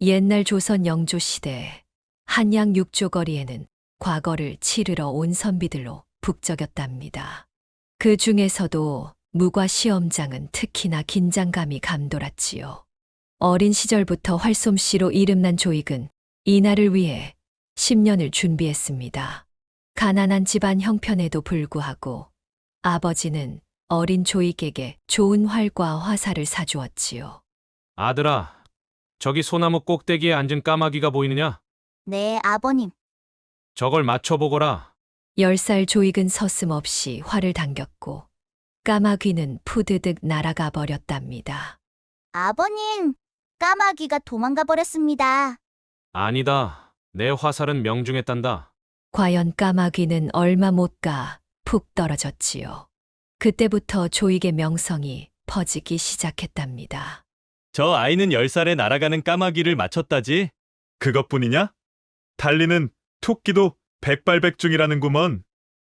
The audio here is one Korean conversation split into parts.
옛날 조선 영조 시대 한양 육조거리에는 과거를 치르러 온 선비들로 북적였답니다. 그 중에서도 무과 시험장은 특히나 긴장감이 감돌았지요. 어린 시절부터 활솜씨로 이름난 조익은 이날을 위해 10년을 준비했습니다. 가난한 집안 형편에도 불구하고 아버지는 어린 조익에게 좋은 활과 화살을 사주었지요. 아들아, 저기 소나무 꼭대기에 앉은 까마귀가 보이느냐? 네, 아버님. 저걸 맞춰보거라. 10살 조익은 서슴없이 활을 당겼고 까마귀는 푸드득 날아가 버렸답니다. 아버님, 까마귀가 도망가 버렸습니다. 아니다. 내 화살은 명중했단다. 과연 까마귀는 얼마 못 가 푹 떨어졌지요. 그때부터 조익의 명성이 퍼지기 시작했답니다. 저 아이는 10살에 날아가는 까마귀를 맞췄다지? 그것뿐이냐? 달리는 토끼도 백발백중이라는구먼.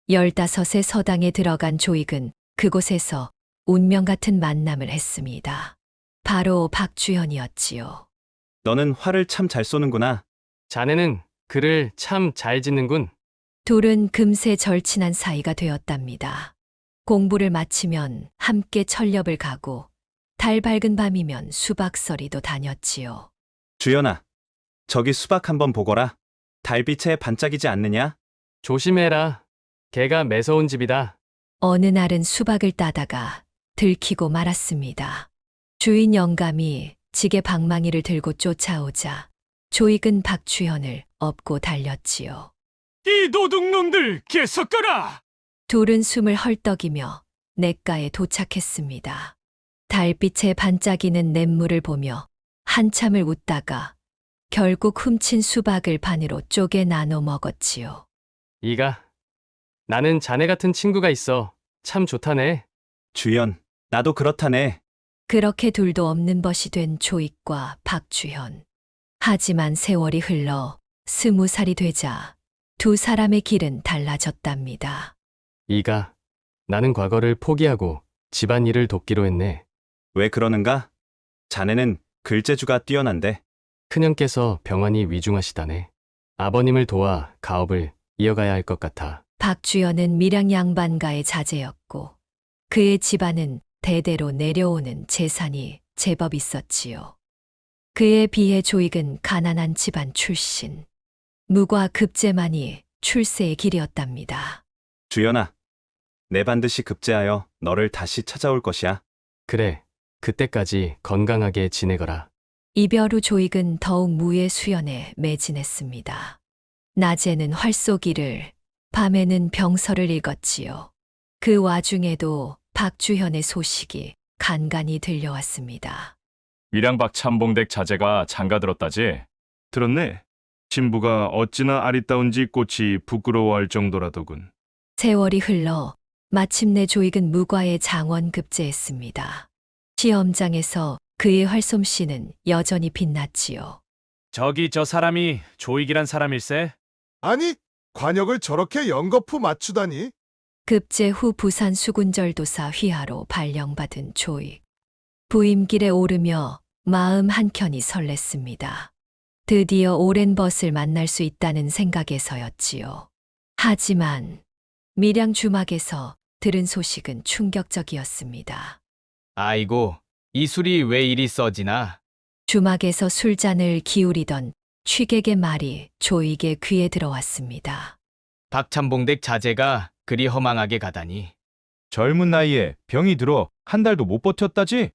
15세 서당에 들어간 조익은 그곳에서 운명 같은 만남을 했습니다. 바로 박주현이었지요. 너는 활을 참 잘 쏘는구나. 자네는 글을 참 잘 짓는군. 둘은 금세 절친한 사이가 되었답니다. 공부를 마치면 함께 철렵을 가고 달 밝은 밤이면 수박서리도 다녔지요. 주연아, 저기 수박 한번 보거라. 달빛에 반짝이지 않느냐? 조심해라. 개가 매서운 집이다. 어느 날은 수박을 따다가 들키고 말았습니다. 주인 영감이 지게 방망이를 들고 쫓아오자 조익은 박주현을 업고 달렸지요. 이 도둑놈들 개석거라! 둘은 숨을 헐떡이며 냇가에 도착했습니다. 달빛에 반짝이는 냇물을 보며 한참을 웃다가 결국 훔친 수박을 반으로 쪼개 나눠 먹었지요. 이가. 나는 자네 같은 친구가 있어. 참 좋다네. 주연, 나도 그렇다네. 그렇게 둘도 없는 벗이 된 조익과 박주현. 하지만 세월이 흘러 20살이 되자 두 사람의 길은 달라졌답니다. 이가. 나는 과거를 포기하고 집안일을 돕기로 했네. 왜 그러는가? 자네는 글재주가 뛰어난데. 큰형께서 병환이 위중하시다네. 아버님을 도와 가업을 이어가야 할 것 같아. 박주현은 밀양 양반가의 자제였고 그의 집안은 대대로 내려오는 재산이 제법 있었지요. 그에 비해 조익은 가난한 집안 출신. 무과 급제만이 출세의 길이었답니다. 주연아, 내 반드시 급제하여 너를 다시 찾아올 것이야. 그래. 그때까지 건강하게 지내거라. 이별 후 조익은 더욱 무의 수연에 매진했습니다. 낮에는 활쏘기를, 밤에는 병서를 읽었지요. 그 와중에도 박주현의 소식이 간간히 들려왔습니다. 밀양박 참봉댁 자제가 장가들었다지? 들었네. 신부가 어찌나 아리따운지 꽃이 부끄러워할 정도라더군. 세월이 흘러 마침내 조익은 무과의 장원 급제했습니다. 시험장에서 그의 활솜씨는 여전히 빛났지요. 저기 저 사람이 조익이란 사람일세? 아니, 관역을 저렇게 연거푸 맞추다니. 급제 후 부산 수군절도사 휘하로 발령받은 조익. 부임길에 오르며 마음 한켠이 설렜습니다. 드디어 오랜 벗을 만날 수 있다는 생각에서였지요. 하지만 밀양 주막에서 들은 소식은 충격적이었습니다. 아이고, 이 술이 왜 이리 써지나? 주막에서 술잔을 기울이던 취객의 말이 조익의 귀에 들어왔습니다. 박참봉댁 자제가 그리 허망하게 가다니. 젊은 나이에 병이 들어 한 달도 못 버텼다지?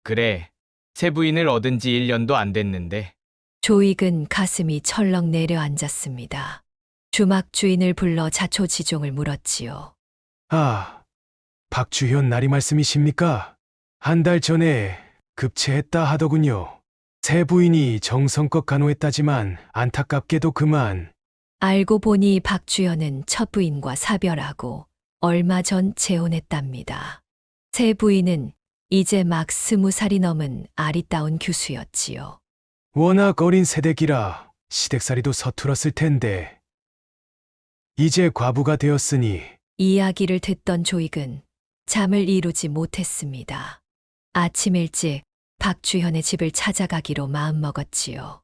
그래, 새 부인을 얻은 지 1년도 안 됐는데. 조익은 가슴이 철렁 내려앉았습니다. 주막 주인을 불러 자초지종을 물었지요. 아, 박주현 나리 말씀이십니까? 한 달 전에 급체했다 하더군요. 새 부인이 정성껏 간호했다지만 안타깝게도 그만. 알고 보니 박주현은 첫 부인과 사별하고 얼마 전 재혼했답니다. 새 부인은 이제 막 20살이 넘은 아리따운 교수였지요. 워낙 어린 세대기라 시댁살이도 서툴었을 텐데. 이제 과부가 되었으니 이야기를 듣던 조익은 잠을 이루지 못했습니다. 아침 일찍 박주현의 집을 찾아가기로 마음먹었지요.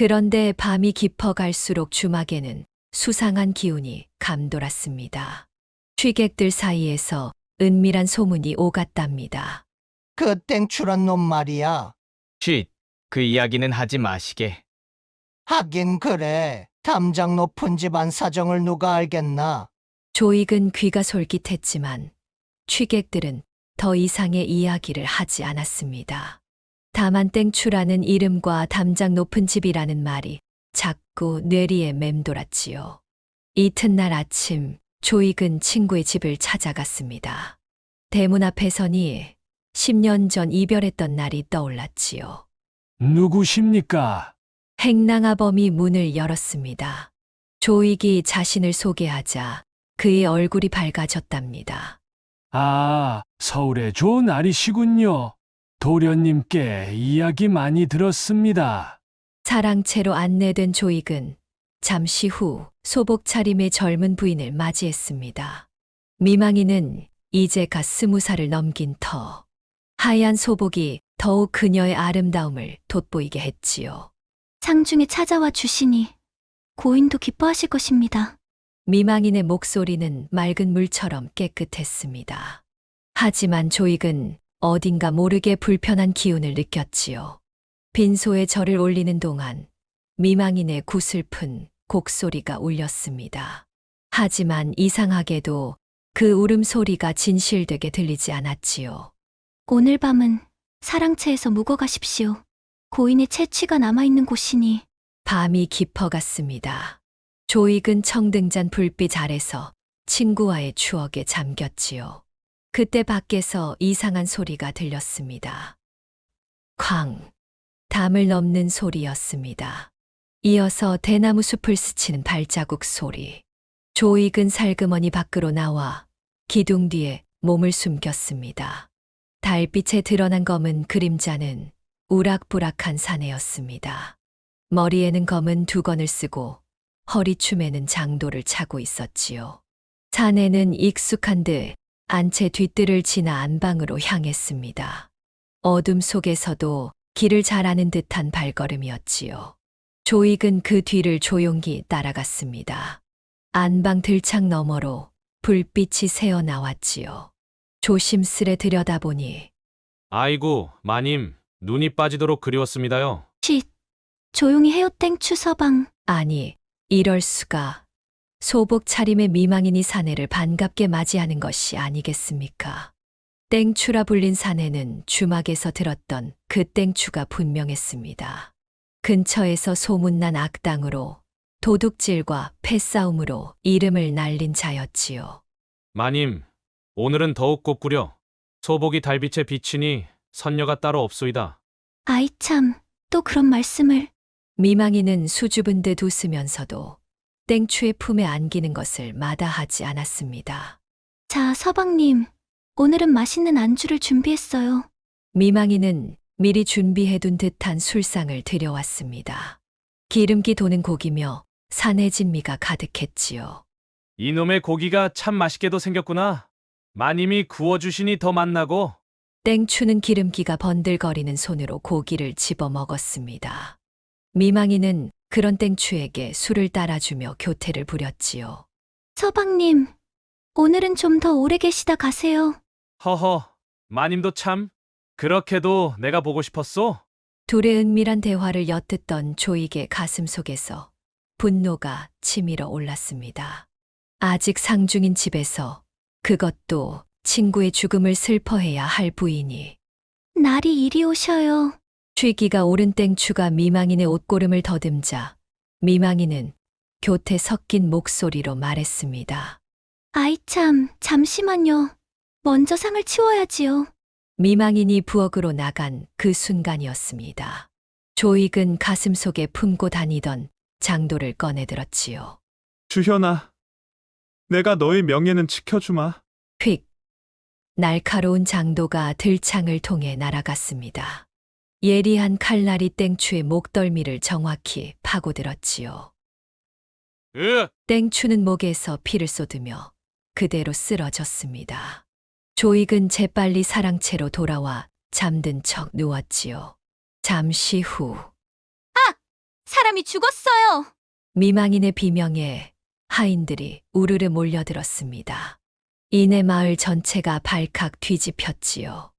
그런데 밤이 깊어갈수록 주막에는 수상한 기운이 감돌았습니다. 취객들 사이에서 은밀한 소문이 오갔답니다. 그 땡추란 놈 말이야. 쉿, 그 이야기는 하지 마시게. 하긴 그래. 담장 높은 집안 사정을 누가 알겠나. 조익은 귀가 솔깃했지만 취객들은 더 이상의 이야기를 하지 않았습니다. 다만 땡추라는 이름과 담장 높은 집이라는 말이 자꾸 뇌리에 맴돌았지요. 이튿날 아침 조익은 친구의 집을 찾아갔습니다. 대문 앞에 서니 10년 전 이별했던 날이 떠올랐지요. 누구십니까? 행랑아범이 문을 열었습니다. 조익이 자신을 소개하자 그의 얼굴이 밝아졌답니다. 아, 서울의 좋은 아리시군요. 도련님께 이야기 많이 들었습니다. 사랑채로 안내된 조익은 잠시 후 소복 차림의 젊은 부인을 맞이했습니다. 미망이는 이제 갓 20살을 넘긴 터. 하얀 소복이 더욱 그녀의 아름다움을 돋보이게 했지요. 상중에 찾아와 주시니 고인도 기뻐하실 것입니다. 미망인의 목소리는 맑은 물처럼 깨끗했습니다. 하지만 조익은 어딘가 모르게 불편한 기운을 느꼈지요. 빈소에 절을 올리는 동안 미망인의 구슬픈 곡소리가 울렸습니다. 하지만 이상하게도 그 울음소리가 진실되게 들리지 않았지요. 오늘 밤은 사랑채에서 묵어가십시오. 고인의 채취가 남아있는 곳이니. 밤이 깊어갔습니다. 조익은 청등잔 불빛 아래서 친구와의 추억에 잠겼지요. 그때 밖에서 이상한 소리가 들렸습니다. 쾅! 담을 넘는 소리였습니다. 이어서 대나무 숲을 스치는 발자국 소리. 조익은 살그머니 밖으로 나와 기둥 뒤에 몸을 숨겼습니다. 달빛에 드러난 검은 그림자는 우락부락한 사내였습니다. 머리에는 검은 두건을 쓰고 허리춤에는 장도를 차고 있었지요. 사내는 익숙한 듯 안채 뒷뜰을 지나 안방으로 향했습니다. 어둠 속에서도 길을 잘 아는 듯한 발걸음이었지요. 조익은 그 뒤를 조용히 따라갔습니다. 안방 들창 너머로 불빛이 새어 나왔지요. 조심스레 들여다보니 아이고, 마님, 눈이 빠지도록 그리웠습니다요. 쉿. 조용히 해요 땡추 서방. 아니, 이럴 수가. 소복 차림의 미망인이 사내를 반갑게 맞이하는 것이 아니겠습니까? 땡추라 불린 사내는 주막에서 들었던 그 땡추가 분명했습니다. 근처에서 소문난 악당으로 도둑질과 패싸움으로 이름을 날린 자였지요. 마님, 오늘은 더욱 곱구려. 소복이 달빛에 비치니 선녀가 따로 없소이다. 아이 참, 또 그런 말씀을. 미망인은 수줍은 듯 웃으면서도 땡추의 품에 안기는 것을 마다하지 않았습니다. 자, 서방님. 오늘은 맛있는 안주를 준비했어요. 미망인은 미리 준비해둔 듯한 술상을 들여왔습니다. 기름기 도는 고기며 산의 진미가 가득했지요. 이놈의 고기가 참 맛있게도 생겼구나. 마님이 구워주시니 더 맛나고. 땡추는 기름기가 번들거리는 손으로 고기를 집어 먹었습니다. 미망이는 그런 땡추에게 술을 따라주며 교태를 부렸지요. 서방님, 오늘은 좀 더 오래 계시다 가세요. 허허, 마님도 참. 그렇게도 내가 보고 싶었소? 둘의 은밀한 대화를 엿듣던 조익의 가슴 속에서 분노가 치밀어 올랐습니다. 아직 상중인 집에서 그것도 친구의 죽음을 슬퍼해야 할 부인이 날이 이리 오셔요. 취기가 오른 땡추가 미망인의 옷고름을 더듬자 미망인은 교태 섞인 목소리로 말했습니다. 아이 참, 잠시만요. 먼저 상을 치워야지요. 미망인이 부엌으로 나간 그 순간이었습니다. 조익은 가슴 속에 품고 다니던 장도를 꺼내들었지요. 주현아, 내가 너의 명예는 지켜주마. 휙! 날카로운 장도가 들창을 통해 날아갔습니다. 예리한 칼날이 땡추의 목덜미를 정확히 파고들었지요. 땡추는 목에서 피를 쏟으며 그대로 쓰러졌습니다. 조익은 재빨리 사랑채로 돌아와 잠든 척 누웠지요. 잠시 후 사람이 죽었어요. 미망인의 비명에 하인들이 우르르 몰려들었습니다. 이내 마을 전체가 발칵 뒤집혔지요.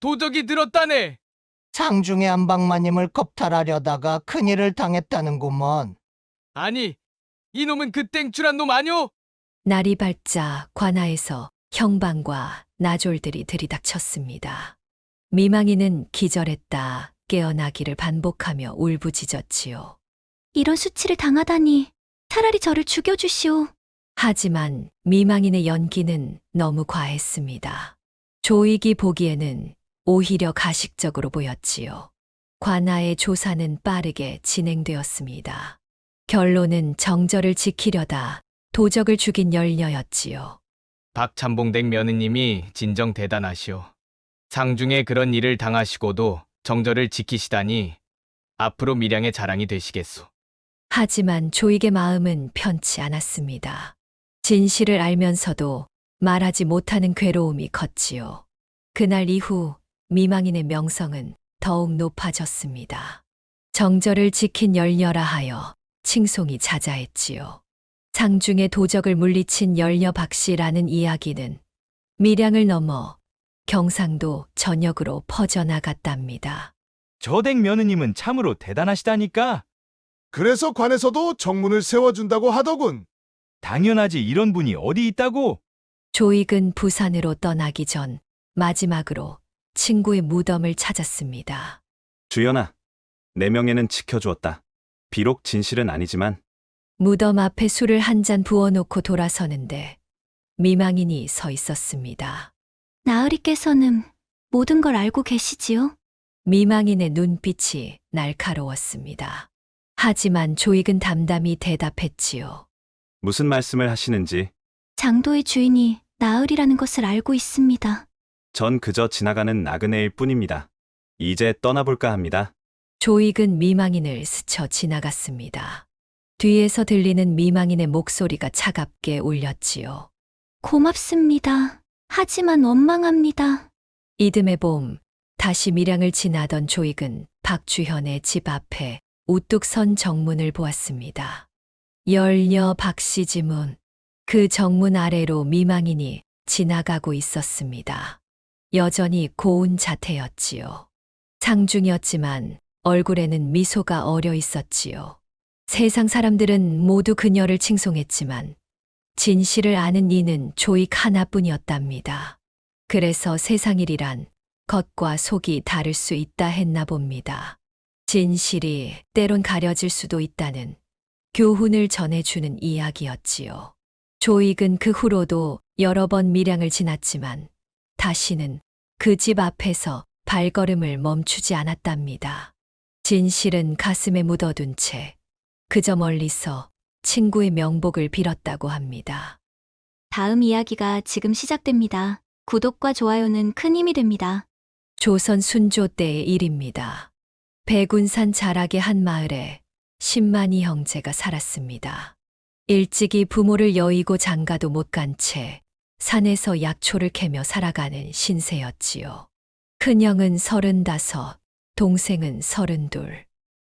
도적이 들었다네. 상중의 안방마님을 겁탈하려다가 큰일을 당했다는구먼. 아니, 이놈은 그 땡출한 놈 아뇨? 날이 밝자 관아에서 형방과 나졸들이 들이닥쳤습니다. 미망인은 기절했다 깨어나기를 반복하며 울부짖었지요. 이런 수치를 당하다니. 차라리 저를 죽여주시오. 하지만 미망인의 연기는 너무 과했습니다. 조익이 보기에는 오히려 가식적으로 보였지요. 관아의 조사는 빠르게 진행되었습니다. 결론은 정절을 지키려다 도적을 죽인 열녀였지요. 박참봉댁 며느님이 진정 대단하시오. 상중에 그런 일을 당하시고도 정절을 지키시다니 앞으로 밀양의 자랑이 되시겠소. 하지만 조익의 마음은 편치 않았습니다. 진실을 알면서도 말하지 못하는 괴로움이 컸지요. 그날 이후 미망인의 명성은 더욱 높아졌습니다. 정절을 지킨 열녀라 하여 칭송이 자자했지요. 상중의 도적을 물리친 열녀 박씨라는 이야기는 밀양을 넘어 경상도 전역으로 퍼져나갔답니다. 저댁 며느님은 참으로 대단하시다니까. 그래서 관에서도 정문을 세워준다고 하더군. 당연하지, 이런 분이 어디 있다고. 조익은 부산으로 떠나기 전 마지막으로 친구의 무덤을 찾았습니다. 주연아, 내 명예는 지켜주었다. 비록 진실은 아니지만 무덤 앞에 술을 한 잔 부어놓고 돌아서는데 미망인이 서 있었습니다. 나으리께서는 모든 걸 알고 계시지요? 미망인의 눈빛이 날카로웠습니다. 하지만 조익은 담담히 대답했지요. 무슨 말씀을 하시는지 장도의 주인이 나으리라는 것을 알고 있습니다. 전 그저 지나가는 나그네일 뿐입니다. 이제 떠나볼까 합니다. 조익은 미망인을 스쳐 지나갔습니다. 뒤에서 들리는 미망인의 목소리가 차갑게 울렸지요. 고맙습니다. 하지만 원망합니다. 이듬해 봄 다시 밀양을 지나던 조익은 박주현의 집 앞에 우뚝 선 정문을 보았습니다. 열녀 박씨지문. 그 정문 아래로 미망인이 지나가고 있었습니다. 여전히 고운 자태였지요. 상중이었지만 얼굴에는 미소가 어려 있었지요. 세상 사람들은 모두 그녀를 칭송했지만 진실을 아는 이는 조익 하나뿐이었답니다. 그래서 세상일이란 겉과 속이 다를 수 있다 했나 봅니다. 진실이 때론 가려질 수도 있다는 교훈을 전해주는 이야기였지요. 조익은 그 후로도 여러 번 밀양을 지났지만 다시는 그 집 앞에서 발걸음을 멈추지 않았답니다. 진실은 가슴에 묻어둔 채 그저 멀리서 친구의 명복을 빌었다고 합니다. 다음 이야기가 지금 시작됩니다. 구독과 좋아요는 큰 힘이 됩니다. 조선 순조 때의 일입니다. 백운산 자락의 한 마을에 10만이 형제가 살았습니다. 일찍이 부모를 여의고 장가도 못 간 채 산에서 약초를 캐며 살아가는 신세였지요. 큰형은 35, 동생은 32.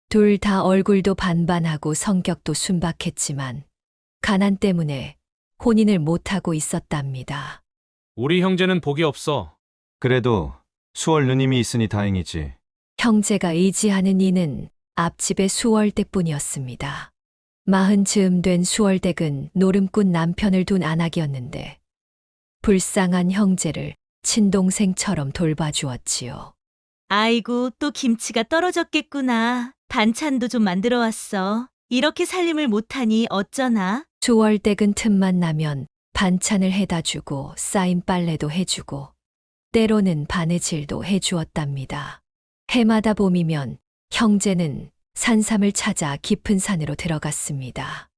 둘 다 얼굴도 반반하고 성격도 순박했지만 가난 때문에 혼인을 못하고 있었답니다. 우리 형제는 복이 없어. 그래도 수월 누님이 있으니 다행이지. 형제가 의지하는 이는 앞집의 수월댁뿐이었습니다. 40 즈음 된 수월댁은 노름꾼 남편을 둔 안악이었는데 불쌍한 형제를 친동생처럼 돌봐주었지요. 아이고, 또 김치가 떨어졌겠구나. 반찬도 좀 만들어 왔어. 이렇게 살림을 못하니 어쩌나? 수월댁은 틈만 나면 반찬을 해다 주고 쌓인 빨래도 해주고 때로는 바느질도 해주었답니다. 해마다 봄이면 형제는 산삼을 찾아 깊은 산으로 들어갔습니다.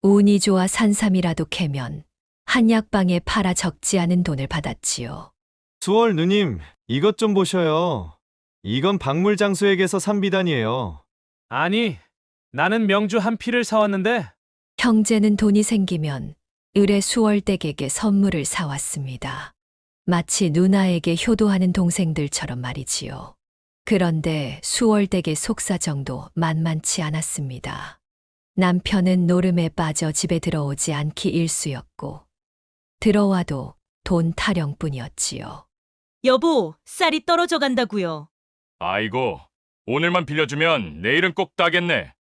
운이 좋아 산삼이라도 캐면 한약방에 팔아 적지 않은 돈을 받았지요. 수월 누님, 이것 좀 보셔요. 이건 박물장수에게서 산 비단이에요. 아니, 나는 명주 한 피를 사왔는데. 형제는 돈이 생기면 을의 수월댁에게 선물을 사왔습니다. 마치 누나에게 효도하는 동생들처럼 말이지요. 그런데 수월댁의 속사정도 만만치 않았습니다. 남편은 노름에 빠져 집에 들어오지 않기 일쑤였고, 들어와도 돈 타령뿐이었지요. 여보, 쌀이 떨어져 간다고요. 아이고, 오늘만 빌려주면 내일은 꼭 따겠네.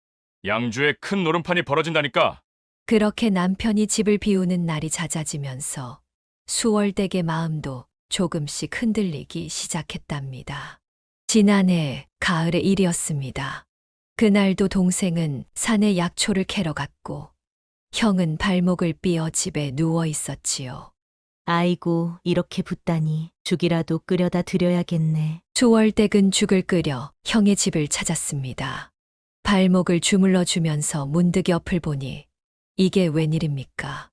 양주에 큰 노름판이 벌어진다니까. 그렇게 남편이 집을 비우는 날이 잦아지면서 수월댁의 마음도 조금씩 흔들리기 시작했답니다. 지난해 가을의 일이었습니다. 그날도 동생은 산에 약초를 캐러 갔고 형은 발목을 삐어 집에 누워 있었지요. 아이고, 이렇게 붓다니 죽이라도 끓여다 드려야겠네. 수월댁은 죽을 끓여 형의 집을 찾았습니다. 발목을 주물러 주면서 문득 옆을 보니 이게 웬일입니까?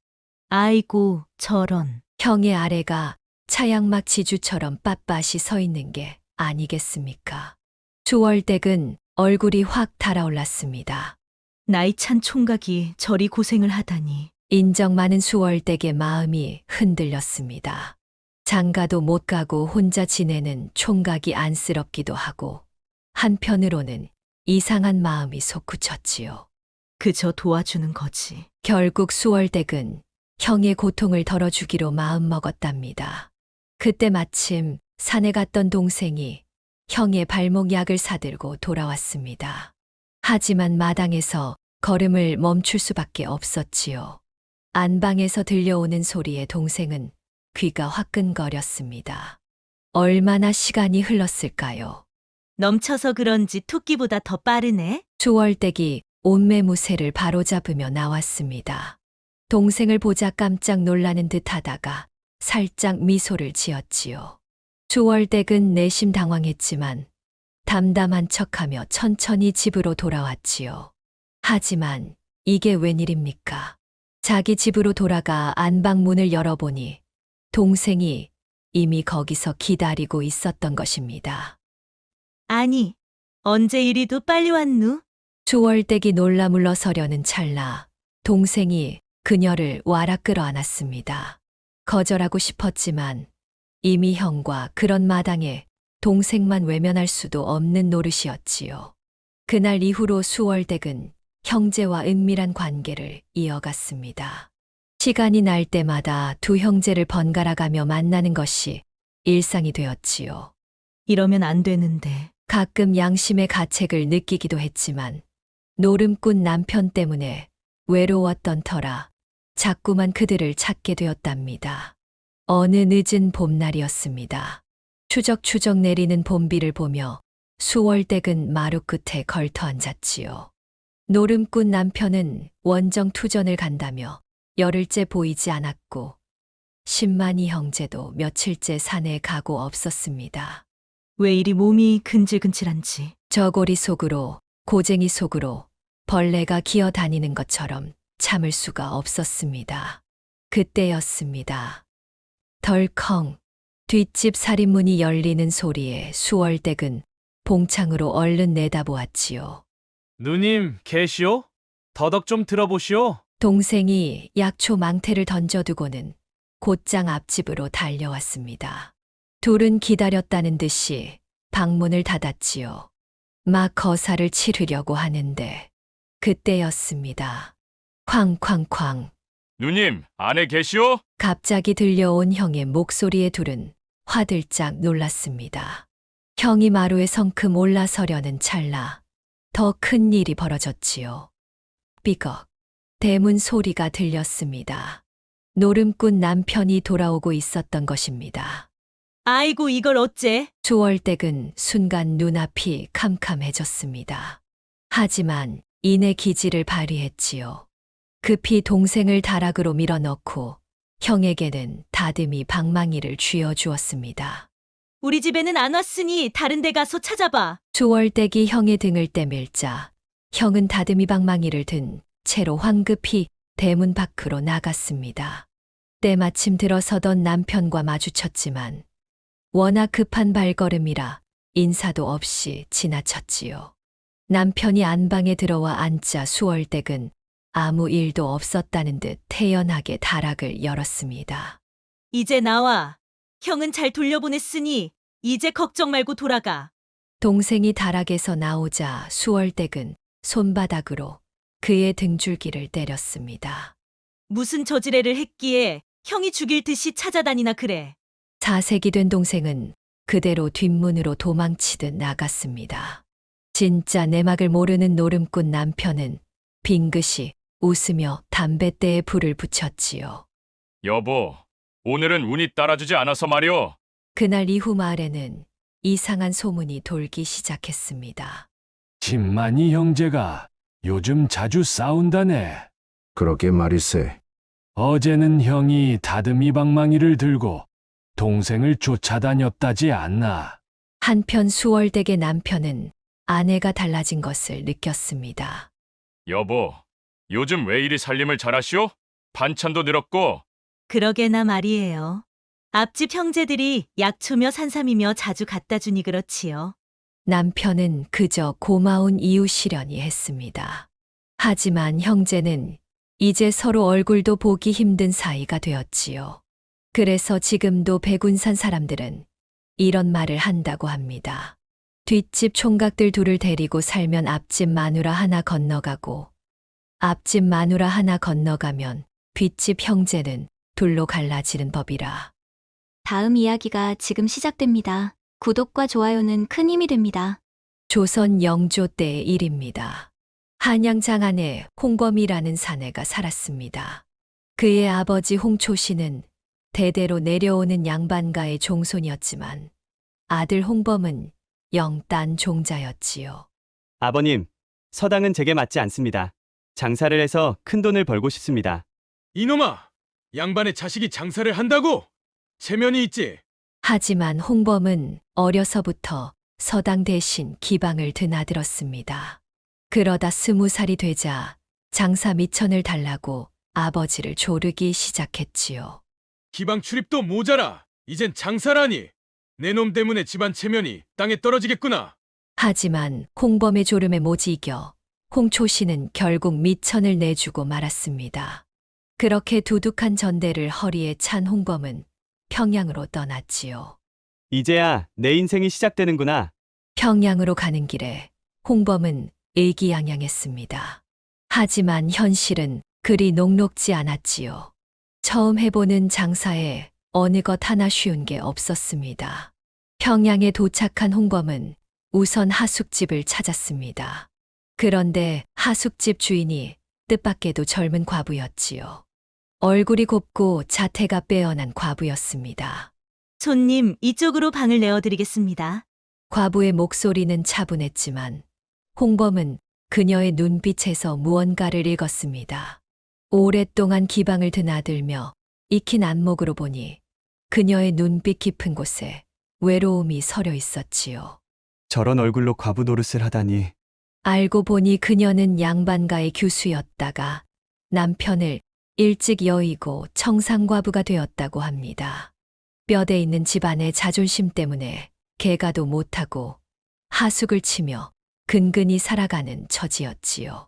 아이고, 저런. 형의 아래가 차양막 지주처럼 빳빳이 서 있는 게 아니겠습니까? 수월댁은 얼굴이 확 달아올랐습니다. 나이 찬 총각이 저리 고생을 하다니. 인정 많은 수월댁의 마음이 흔들렸습니다. 장가도 못 가고 혼자 지내는 총각이 안쓰럽기도 하고 한편으로는 이상한 마음이 솟구쳤지요. 그저 도와주는 거지. 결국 수월댁은 형의 고통을 덜어주기로 마음먹었답니다. 그때 마침 산에 갔던 동생이 형의 발목 약을 사들고 돌아왔습니다. 하지만 마당에서 걸음을 멈출 수밖에 없었지요. 안방에서 들려오는 소리에 동생은 귀가 화끈거렸습니다. 얼마나 시간이 흘렀을까요? 넘쳐서 그런지 토끼보다 더 빠르네. 수월댁이 옷매무새를 바로잡으며 나왔습니다. 동생을 보자 깜짝 놀라는 듯 하다가 살짝 미소를 지었지요. 수월댁은 내심 당황했지만 담담한 척하며 천천히 집으로 돌아왔지요. 하지만 이게 웬일입니까? 자기 집으로 돌아가 안방 문을 열어보니 동생이 이미 거기서 기다리고 있었던 것입니다. 아니, 언제 이리도 빨리 왔누? 수월댁이 놀라 물러서려는 찰나 동생이 그녀를 와라 끌어안았습니다. 거절하고 싶었지만 이미 형과 그런 마당에 동생만 외면할 수도 없는 노릇이었지요. 그날 이후로 수월댁은 형제와 은밀한 관계를 이어갔습니다. 시간이 날 때마다 두 형제를 번갈아가며 만나는 것이 일상이 되었지요. 이러면 안 되는데. 가끔 양심의 가책을 느끼기도 했지만 노름꾼 남편 때문에 외로웠던 터라 자꾸만 그들을 찾게 되었답니다. 어느 늦은 봄날이었습니다. 추적추적 내리는 봄비를 보며 수월댁은 마루 끝에 걸터 앉았지요. 노름꾼 남편은 원정투전을 간다며 열흘째 보이지 않았고 10만이 형제도 며칠째 산에 가고 없었습니다. 왜 이리 몸이 근질근질한지. 저고리 속으로 고쟁이 속으로 벌레가 기어다니는 것처럼 참을 수가 없었습니다. 그때였습니다. 덜컹 뒷집 살인문이 열리는 소리에 수월댁은 봉창으로 얼른 내다보았지요. 누님, 계시오? 더덕 좀 들어보시오. 동생이 약초 망태를 던져두고는 곧장 앞집으로 달려왔습니다. 둘은 기다렸다는 듯이 방문을 닫았지요. 막 거사를 치르려고 하는데 그때였습니다. 쾅쾅쾅. 누님, 안에 계시오? 갑자기 들려온 형의 목소리에 둘은 화들짝 놀랐습니다. 형이 마루에 성큼 올라서려는 찰나 더 큰 일이 벌어졌지요. 삐걱. 대문 소리가 들렸습니다. 노름꾼 남편이 돌아오고 있었던 것입니다. 아이고, 이걸 어째? 수월댁은 순간 눈앞이 캄캄해졌습니다. 하지만 이내 기지를 발휘했지요. 급히 동생을 다락으로 밀어넣고 형에게는 다듬이 방망이를 쥐어주었습니다. 우리 집에는 안 왔으니 다른 데 가서 찾아봐. 수월댁이 형의 등을 떼밀자 형은 다듬이 방망이를 든 채로 황급히 대문 밖으로 나갔습니다. 때마침 들어서던 남편과 마주쳤지만 워낙 급한 발걸음이라 인사도 없이 지나쳤지요. 남편이 안방에 들어와 앉자 수월댁은 아무 일도 없었다는 듯 태연하게 다락을 열었습니다. 이제 나와. 형은 잘 돌려보냈으니 이제 걱정 말고 돌아가. 동생이 다락에서 나오자 수월댁은 손바닥으로 그의 등줄기를 때렸습니다. 무슨 저지레를 했기에 형이 죽일 듯이 찾아다니나 그래. 사색이 된 동생은 그대로 뒷문으로 도망치듯 나갔습니다. 진짜 내막을 모르는 노름꾼 남편은 빙긋이 웃으며 담뱃대에 불을 붙였지요. 여보, 오늘은 운이 따라주지 않아서 말이오. 그날 이후 마을에는 이상한 소문이 돌기 시작했습니다. 진만이 형제가 요즘 자주 싸운다네. 그러게 말이세. 어제는 형이 다듬이방망이를 들고 동생을 쫓아다녔다지 않나. 한편 수월댁의 남편은 아내가 달라진 것을 느꼈습니다. 여보, 요즘 왜 이리 살림을 잘하시오? 반찬도 늘었고. 그러게나 말이에요. 앞집 형제들이 약초며 산삼이며 자주 갖다 주니 그렇지요. 남편은 그저 고마운 이웃이려니 했습니다. 하지만 형제는 이제 서로 얼굴도 보기 힘든 사이가 되었지요. 그래서 지금도 백운산 사람들은 이런 말을 한다고 합니다. 뒷집 총각들 둘을 데리고 살면 앞집 마누라 하나 건너가고 앞집 마누라 하나 건너가면 뒷집 형제는 둘로 갈라지는 법이라. 다음 이야기가 지금 시작됩니다. 구독과 좋아요는 큰 힘이 됩니다. 조선 영조 때의 일입니다. 한양 장안에 홍범이라는 사내가 살았습니다. 그의 아버지 홍초씨는 대대로 내려오는 양반가의 종손이었지만 아들 홍범은 영딴 종자였지요. 아버님, 서당은 제게 맞지 않습니다. 장사를 해서 큰 돈을 벌고 싶습니다. 이놈아! 양반의 자식이 장사를 한다고? 체면이 있지? 하지만 홍범은 어려서부터 서당 대신 기방을 드나들었습니다. 그러다 20살이 되자 장사 미천을 달라고 아버지를 조르기 시작했지요. 기방 출입도 모자라. 이젠 장사라니. 내 놈 때문에 집안 체면이 땅에 떨어지겠구나. 하지만 홍범의 조름에 못 이겨 홍초씨는 결국 미천을 내주고 말았습니다. 그렇게 두둑한 전대를 허리에 찬 홍범은 평양으로 떠났지요. 이제야 내 인생이 시작되는구나. 평양으로 가는 길에 홍범은 의기양양했습니다. 하지만 현실은 그리 녹록지 않았지요. 처음 해보는 장사에 어느 것 하나 쉬운 게 없었습니다. 평양에 도착한 홍범은 우선 하숙집을 찾았습니다. 그런데 하숙집 주인이 뜻밖에도 젊은 과부였지요. 얼굴이 곱고 자태가 빼어난 과부였습니다. 손님, 이쪽으로 방을 내어드리겠습니다. 과부의 목소리는 차분했지만 홍범은 그녀의 눈빛에서 무언가를 읽었습니다. 오랫동안 기방을 드나들며 익힌 안목으로 보니 그녀의 눈빛 깊은 곳에 외로움이 서려 있었지요. 저런 얼굴로 과부 노릇을 하다니. 알고 보니 그녀는 양반가의 교수였다가 남편을 일찍 여의고 청상과부가 되었다고 합니다. 뼈대 있는 집안의 자존심 때문에 개가도 못하고 하숙을 치며 근근히 살아가는 처지였지요.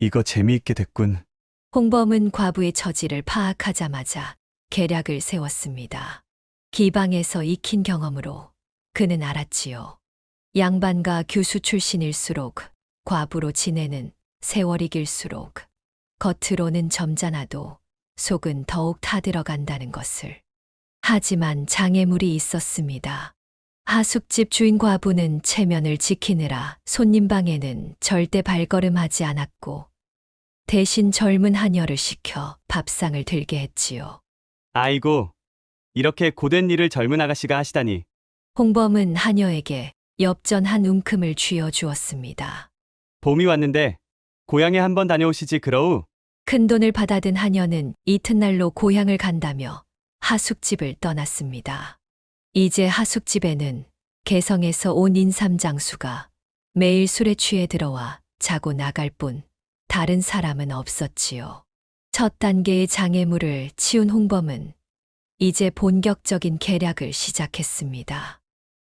이거 재미있게 됐군. 홍범은 과부의 처지를 파악하자마자 계략을 세웠습니다. 기방에서 익힌 경험으로 그는 알았지요. 양반가 교수 출신일수록 과부로 지내는 세월이 길수록 겉으로는 점잖아도 속은 더욱 타들어간다는 것을. 하지만 장애물이 있었습니다. 하숙집 주인 과부는 체면을 지키느라 손님 방에는 절대 발걸음하지 않았고 대신 젊은 하녀를 시켜 밥상을 들게 했지요. 아이고, 이렇게 고된 일을 젊은 아가씨가 하시다니. 홍범은 하녀에게 엽전 한 움큼을 쥐어 주었습니다. 봄이 왔는데 고향에 한번 다녀오시지 그러우. 큰돈을 받아든 하녀는 이튿날로 고향을 간다며 하숙집을 떠났습니다. 이제 하숙집에는 개성에서 온 인삼장수가 매일 술에 취해 들어와 자고 나갈 뿐 다른 사람은 없었지요. 첫 단계의 장애물을 치운 홍범은 이제 본격적인 계략을 시작했습니다.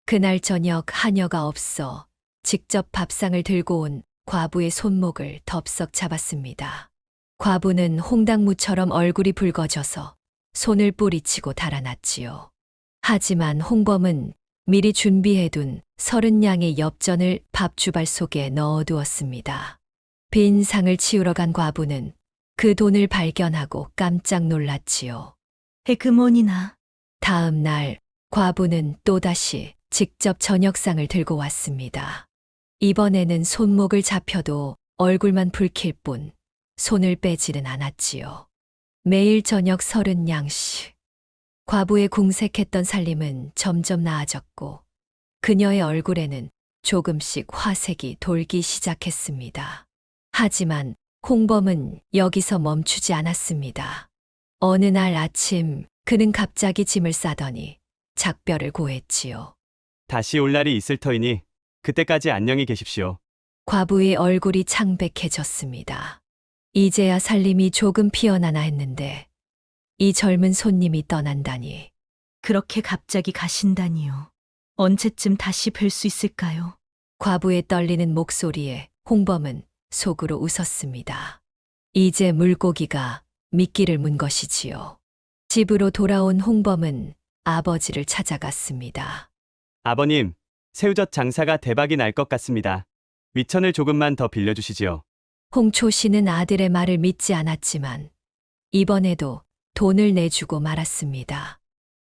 그날 저녁 하녀가 없어 직접 밥상을 들고 온 과부의 손목을 덥석 잡았습니다. 과부는 홍당무처럼 얼굴이 붉어져서 손을 뿌리치고 달아났지요. 하지만 홍범은 미리 준비해둔 30냥의 엽전을 밥주발 속에 넣어두었습니다. 빈 상을 치우러 간 과부는 그 돈을 발견하고 깜짝 놀랐지요. 에그머니나. 다음 날 과부는 또다시 직접 저녁상을 들고 왔습니다. 이번에는 손목을 잡혀도 얼굴만 붉힐 뿐 손을 빼지는 않았지요. 매일 저녁 30냥씩. 과부의 궁색했던 살림은 점점 나아졌고 그녀의 얼굴에는 조금씩 화색이 돌기 시작했습니다. 하지만 홍범은 여기서 멈추지 않았습니다. 어느 날 아침 그는 갑자기 짐을 싸더니 작별을 고했지요. 다시 올 날이 있을 터이니 그때까지 안녕히 계십시오. 과부의 얼굴이 창백해졌습니다. 이제야 살림이 조금 피어나나 했는데 이 젊은 손님이 떠난다니. 그렇게 갑자기 가신다니요. 언제쯤 다시 뵐 수 있을까요? 과부의 떨리는 목소리에 홍범은 속으로 웃었습니다. 이제 물고기가 미끼를 문 것이지요. 집으로 돌아온 홍범은 아버지를 찾아갔습니다. 아버님, 새우젓 장사가 대박이 날 것 같습니다. 위천을 조금만 더 빌려주시지요. 홍초 씨는 아들의 말을 믿지 않았지만 이번에도 돈을 내주고 말았습니다.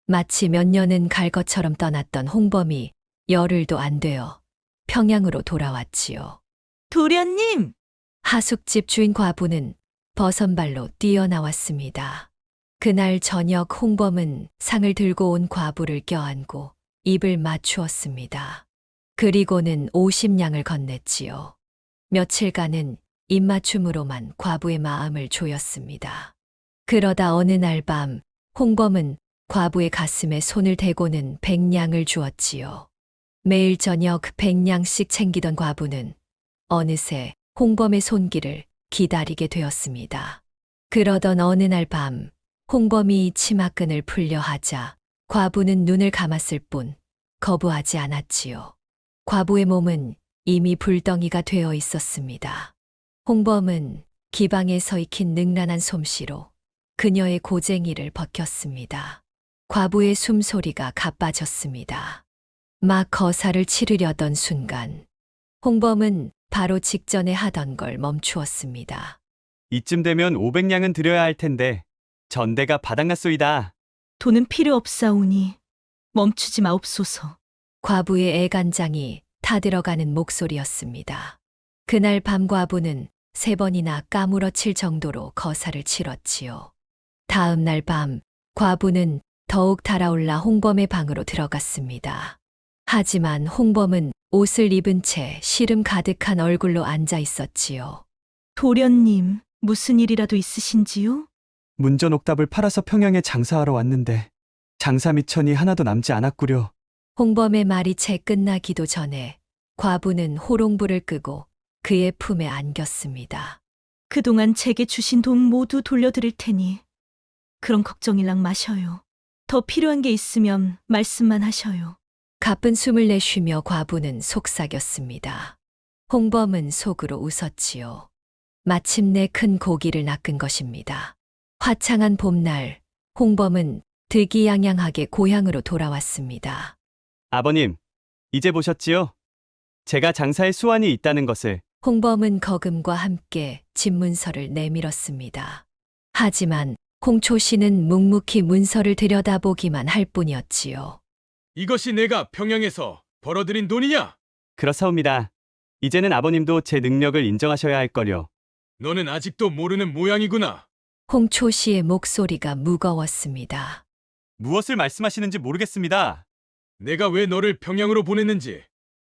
마치 몇 년은 갈 것처럼 떠났던 홍범이 열흘도 안 되어 평양으로 돌아왔지요. 도련님! 하숙집 주인 과부는 버선발로 뛰어나왔습니다. 그날 저녁 홍범은 상을 들고 온 과부를 껴안고 입을 맞추었습니다. 그리고는 50냥을 건넸지요. 며칠간은 입맞춤으로만 과부의 마음을 조였습니다. 그러다 어느 날 밤 홍범은 과부의 가슴에 손을 대고는 100냥을 주었지요. 매일 저녁 100냥씩 챙기던 과부는 어느새 홍범의 손길을 기다리게 되었습니다. 그러던 어느 날 밤 홍범이 치마끈을 풀려 하자 과부는 눈을 감았을 뿐 거부하지 않았지요. 과부의 몸은 이미 불덩이가 되어 있었습니다. 홍범은 기방에 서 익힌 능란한 솜씨로 그녀의 고쟁이를 벗겼습니다. 과부의 숨소리가 가빠졌습니다. 막 거사를 치르려던 순간 홍범은 바로 직전에 하던 걸 멈추었습니다. 이쯤 되면 500냥은 드려야 할 텐데 전대가 바닥났소이다. 돈은 필요 없사오니 멈추지 마옵소서. 과부의 애간장이 타들어가는 목소리였습니다. 그날 밤 과부는 3번이나 까무러칠 정도로 거사를 치렀지요. 다음 날 밤 과부는 더욱 달아올라 홍범의 방으로 들어갔습니다. 하지만 홍범은 옷을 입은 채 시름 가득한 얼굴로 앉아 있었지요. 도련님, 무슨 일이라도 있으신지요? 문전옥답을 팔아서 평양에 장사하러 왔는데 장사 미천이 하나도 남지 않았구려. 홍범의 말이 채 끝나기도 전에 과부는 호롱불을 끄고 그의 품에 안겼습니다. 그동안 제게 주신 돈 모두 돌려드릴 테니 그런 걱정일랑 마셔요. 더 필요한 게 있으면 말씀만 하셔요. 가쁜 숨을 내쉬며 과부는 속삭였습니다. 홍범은 속으로 웃었지요. 마침내 큰 고기를 낚은 것입니다. 화창한 봄날, 홍범은 득이양양하게 고향으로 돌아왔습니다. 아버님, 이제 보셨지요? 제가 장사에 수완이 있다는 것을. 홍범은 거금과 함께 집문서를 내밀었습니다. 하지만 홍초 씨는 묵묵히 문서를 들여다보기만 할 뿐이었지요. 이것이 내가 평양에서 벌어들인 돈이냐? 그렇사옵니다. 이제는 아버님도 제 능력을 인정하셔야 할 거려. 너는 아직도 모르는 모양이구나. 홍초 씨의 목소리가 무거웠습니다. 무엇을 말씀하시는지 모르겠습니다. 내가 왜 너를 평양으로 보냈는지,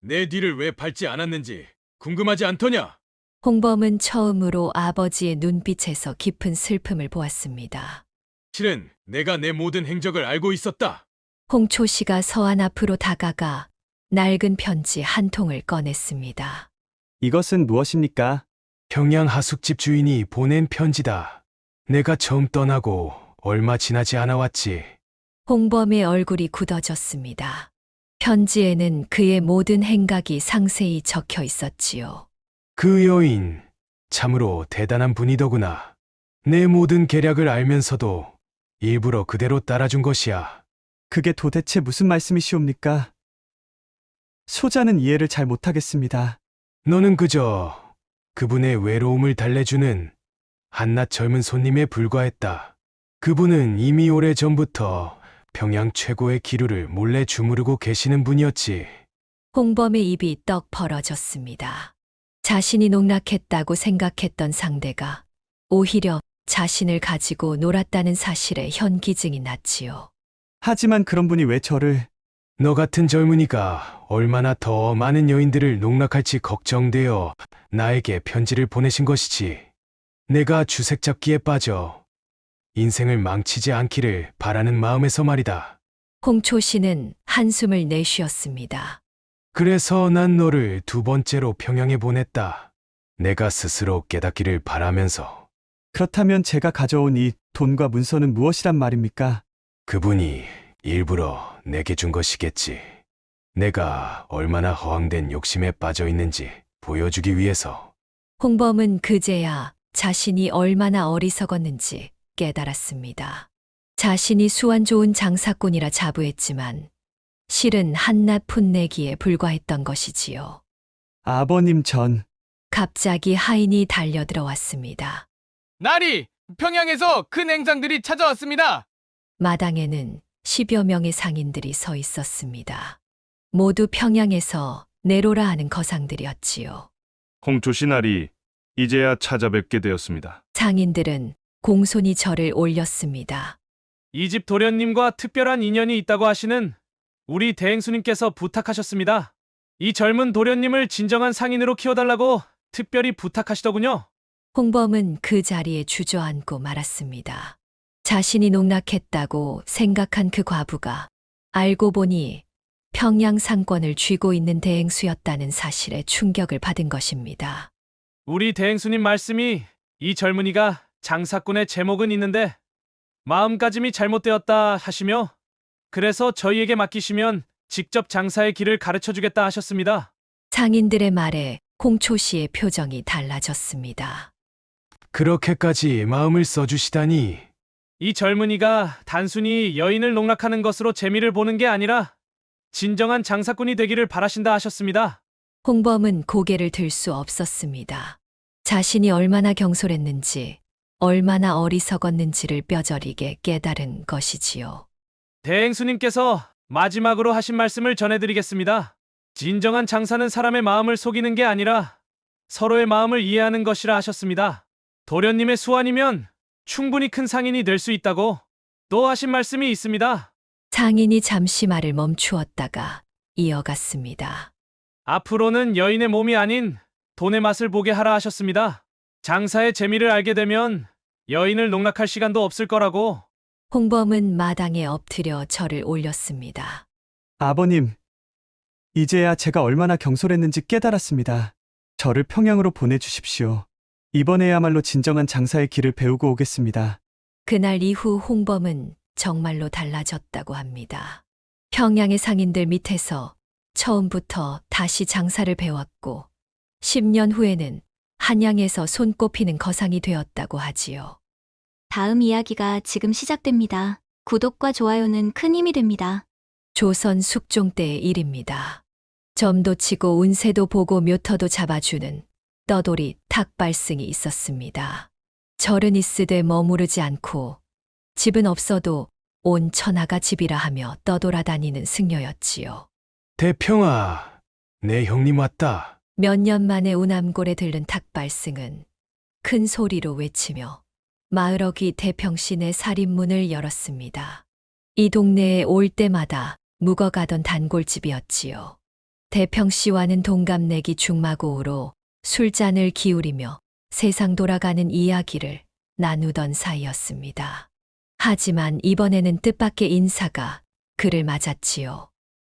내 뒤를 왜 밟지 않았는지 궁금하지 않더냐? 홍범은 처음으로 아버지의 눈빛에서 깊은 슬픔을 보았습니다. 실은 내가 내 모든 행적을 알고 있었다. 홍초 씨가 서안 앞으로 다가가 낡은 편지 한 통을 꺼냈습니다. 이것은 무엇입니까? 평양 하숙집 주인이 보낸 편지다. 내가 처음 떠나고 얼마 지나지 않아 왔지. 홍범의 얼굴이 굳어졌습니다. 편지에는 그의 모든 행각이 상세히 적혀 있었지요. 그 여인, 참으로 대단한 분이더구나. 내 모든 계략을 알면서도 일부러 그대로 따라준 것이야. 그게 도대체 무슨 말씀이시옵니까? 소자는 이해를 잘 못하겠습니다. 너는 그저 그분의 외로움을 달래주는 한낱 젊은 손님에 불과했다. 그분은 이미 오래 전부터 평양 최고의 기류를 몰래 주무르고 계시는 분이었지. 홍범의 입이 떡 벌어졌습니다. 자신이 농락했다고 생각했던 상대가 오히려 자신을 가지고 놀았다는 사실에 현기증이 났지요. 하지만 그런 분이 왜 저를... 너 같은 젊은이가 얼마나 더 많은 여인들을 농락할지 걱정되어 나에게 편지를 보내신 것이지. 내가 주색 잡기에 빠져 인생을 망치지 않기를 바라는 마음에서 말이다. 홍초 씨는 한숨을 내쉬었습니다. 그래서 난 너를 두 번째로 평양에 보냈다. 내가 스스로 깨닫기를 바라면서. 그렇다면 제가 가져온 이 돈과 문서는 무엇이란 말입니까? 그분이 일부러 내게 준 것이겠지. 내가 얼마나 허황된 욕심에 빠져 있는지 보여주기 위해서. 홍범은 그제야 자신이 얼마나 어리석었는지 깨달았습니다. 자신이 수완 좋은 장사꾼이라 자부했지만 실은 한낱 풋내기에 불과했던 것이지요. 아버님 갑자기 하인이 달려들어왔습니다. 나리! 평양에서 큰 행상들이 찾아왔습니다. 마당에는 10여 명의 상인들이 서 있었습니다. 모두 평양에서 내로라 하는 거상들이었지요. 홍초 씨 날이 이제야 찾아뵙게 되었습니다. 상인들은 공손히 절을 올렸습니다. 이 집 도련님과 특별한 인연이 있다고 하시는 우리 대행수님께서 부탁하셨습니다. 이 젊은 도련님을 진정한 상인으로 키워달라고 특별히 부탁하시더군요. 홍범은 그 자리에 주저앉고 말았습니다. 자신이 농락했다고 생각한 그 과부가 알고 보니 평양 상권을 쥐고 있는 대행수였다는 사실에 충격을 받은 것입니다. 우리 대행수님 말씀이 이 젊은이가 장사꾼의 제목은 있는데 마음가짐이 잘못되었다 하시며 그래서 저희에게 맡기시면 직접 장사의 길을 가르쳐주겠다 하셨습니다. 상인들의 말에 홍초 씨의 표정이 달라졌습니다. 그렇게까지 마음을 써주시다니. 이 젊은이가 단순히 여인을 농락하는 것으로 재미를 보는 게 아니라 진정한 장사꾼이 되기를 바라신다 하셨습니다. 홍범은 고개를 들 수 없었습니다. 자신이 얼마나 경솔했는지, 얼마나 어리석었는지를 뼈저리게 깨달은 것이지요. 대행수님께서 마지막으로 하신 말씀을 전해드리겠습니다. 진정한 장사는 사람의 마음을 속이는 게 아니라 서로의 마음을 이해하는 것이라 하셨습니다. 도련님의 수완이면 충분히 큰 상인이 될 수 있다고 또 하신 말씀이 있습니다. 상인이 잠시 말을 멈추었다가 이어갔습니다. 앞으로는 여인의 몸이 아닌 돈의 맛을 보게 하라 하셨습니다. 장사의 재미를 알게 되면 여인을 농락할 시간도 없을 거라고. 홍범은 마당에 엎드려 절을 올렸습니다. 아버님, 이제야 제가 얼마나 경솔했는지 깨달았습니다. 저를 평양으로 보내주십시오. 이번에야말로 진정한 장사의 길을 배우고 오겠습니다. 그날 이후 홍범은 정말로 달라졌다고 합니다. 평양의 상인들 밑에서 처음부터 다시 장사를 배웠고 10년 후에는 한양에서 손꼽히는 거상이 되었다고 하지요. 다음 이야기가 지금 시작됩니다. 구독과 좋아요는 큰 힘이 됩니다. 조선 숙종 때의 일입니다. 점도 치고 운세도 보고 묘터도 잡아주는 떠돌이 탁발승이 있었습니다. 절은 있으되 머무르지 않고 집은 없어도 온 천하가 집이라 하며 떠돌아다니는 승려였지요. 대평아, 내 형님 왔다. 몇 년 만에 우남골에 들른 탁발승은 큰 소리로 외치며 마을어귀 대평신의 살인문을 열었습니다. 이 동네에 올 때마다 묵어가던 단골집이었지요. 대평씨와는 동갑내기 중마고우로 술잔을 기울이며 세상 돌아가는 이야기를 나누던 사이였습니다. 하지만 이번에는 뜻밖의 인사가 그를 맞았지요.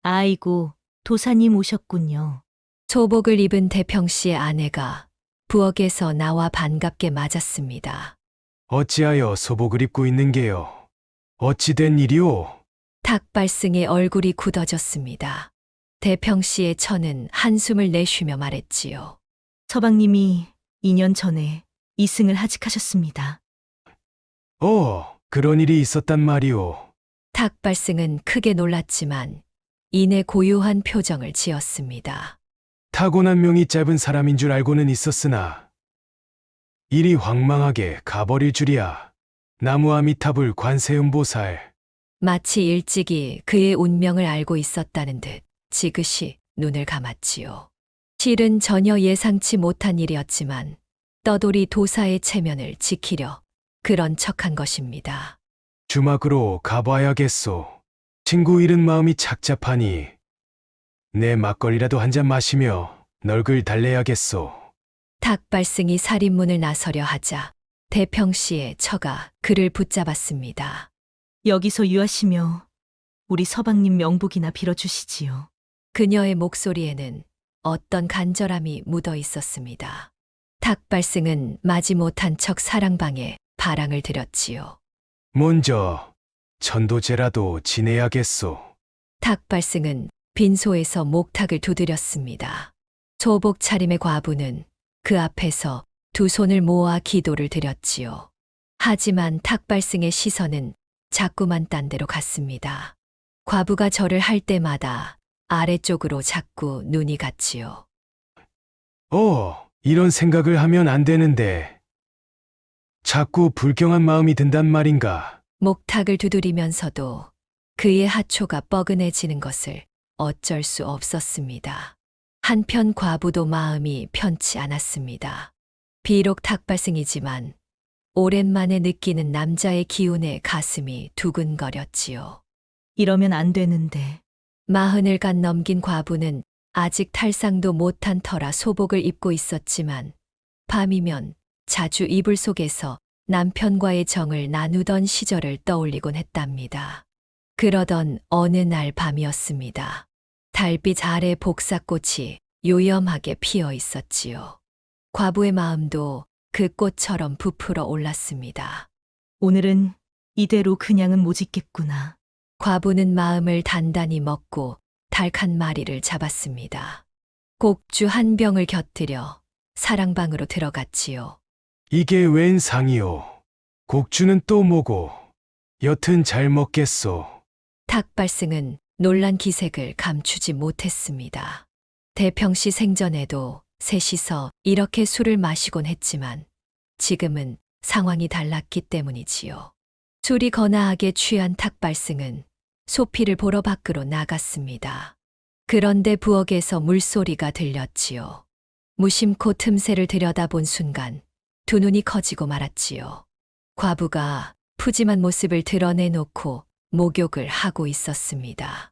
아이고, 도사님 오셨군요. 소복을 입은 대평씨의 아내가 부엌에서 나와 반갑게 맞았습니다. 어찌하여 소복을 입고 있는 게요? 어찌 된 일이오? 탁발승의 얼굴이 굳어졌습니다. 대평씨의 처는 한숨을 내쉬며 말했지요. 서방님이 2년 전에 이승을 하직하셨습니다. 그런 일이 있었단 말이오. 탁발승은 크게 놀랐지만 이내 고요한 표정을 지었습니다. 타고난 명이 짧은 사람인 줄 알고는 있었으나 일이 황망하게 가버릴 줄이야. 나무 아미타불 관세음보살. 마치 일찍이 그의 운명을 알고 있었다는 듯 지그시 눈을 감았지요. 실은 전혀 예상치 못한 일이었지만 떠돌이 도사의 체면을 지키려 그런 척한 것입니다. 주막으로 가봐야겠소. 친구 잃은 마음이 착잡하니 내 막걸리라도 한 잔 마시며 널글 달래야겠소. 탁발승이 살인문을 나서려 하자 대평씨의 처가 그를 붙잡았습니다. 여기서 유하시며 우리 서방님 명복이나 빌어주시지요. 그녀의 목소리에는 어떤 간절함이 묻어 있었습니다. 탁발승은 마지못한 척 사랑방에 바랑을 들였지요. 먼저 천도제라도 지내야겠소. 탁발승은 빈소에서 목탁을 두드렸습니다. 소복 차림의 과부는 그 앞에서 두 손을 모아 기도를 드렸지요. 하지만 탁발승의 시선은 자꾸만 딴 데로 갔습니다. 과부가 절을 할 때마다 아래쪽으로 자꾸 눈이 갔지요. 이런 생각을 하면 안 되는데 자꾸 불경한 마음이 든단 말인가. 목탁을 두드리면서도 그의 하초가 뻐근해지는 것을 어쩔 수 없었습니다. 한편 과부도 마음이 편치 않았습니다. 비록 탁발승이지만 오랜만에 느끼는 남자의 기운에 가슴이 두근거렸지요. 이러면 안 되는데. 40을 간 넘긴 과부는 아직 탈상도 못한 터라 소복을 입고 있었지만 밤이면 자주 이불 속에서 남편과의 정을 나누던 시절을 떠올리곤 했답니다. 그러던 어느 날 밤이었습니다. 달빛 아래 복사꽃이 요염하게 피어 있었지요. 과부의 마음도 그 꽃처럼 부풀어 올랐습니다. 오늘은 이대로 그냥은 못 있겠구나. 과부는 마음을 단단히 먹고 닭 한 마리를 잡았습니다. 곡주 한 병을 곁들여 사랑방으로 들어갔지요. 이게 웬 상이오. 곡주는 또 뭐고. 여튼 잘 먹겠소. 탁발승은 놀란 기색을 감추지 못했습니다. 대평씨 생전에도 셋이서 이렇게 술을 마시곤 했지만 지금은 상황이 달랐기 때문이지요. 술이 거나하게 취한 탁발승은 소피를 보러 밖으로 나갔습니다. 그런데 부엌에서 물소리가 들렸지요. 무심코 틈새를 들여다본 순간 두 눈이 커지고 말았지요. 과부가 푸짐한 모습을 드러내놓고 목욕을 하고 있었습니다.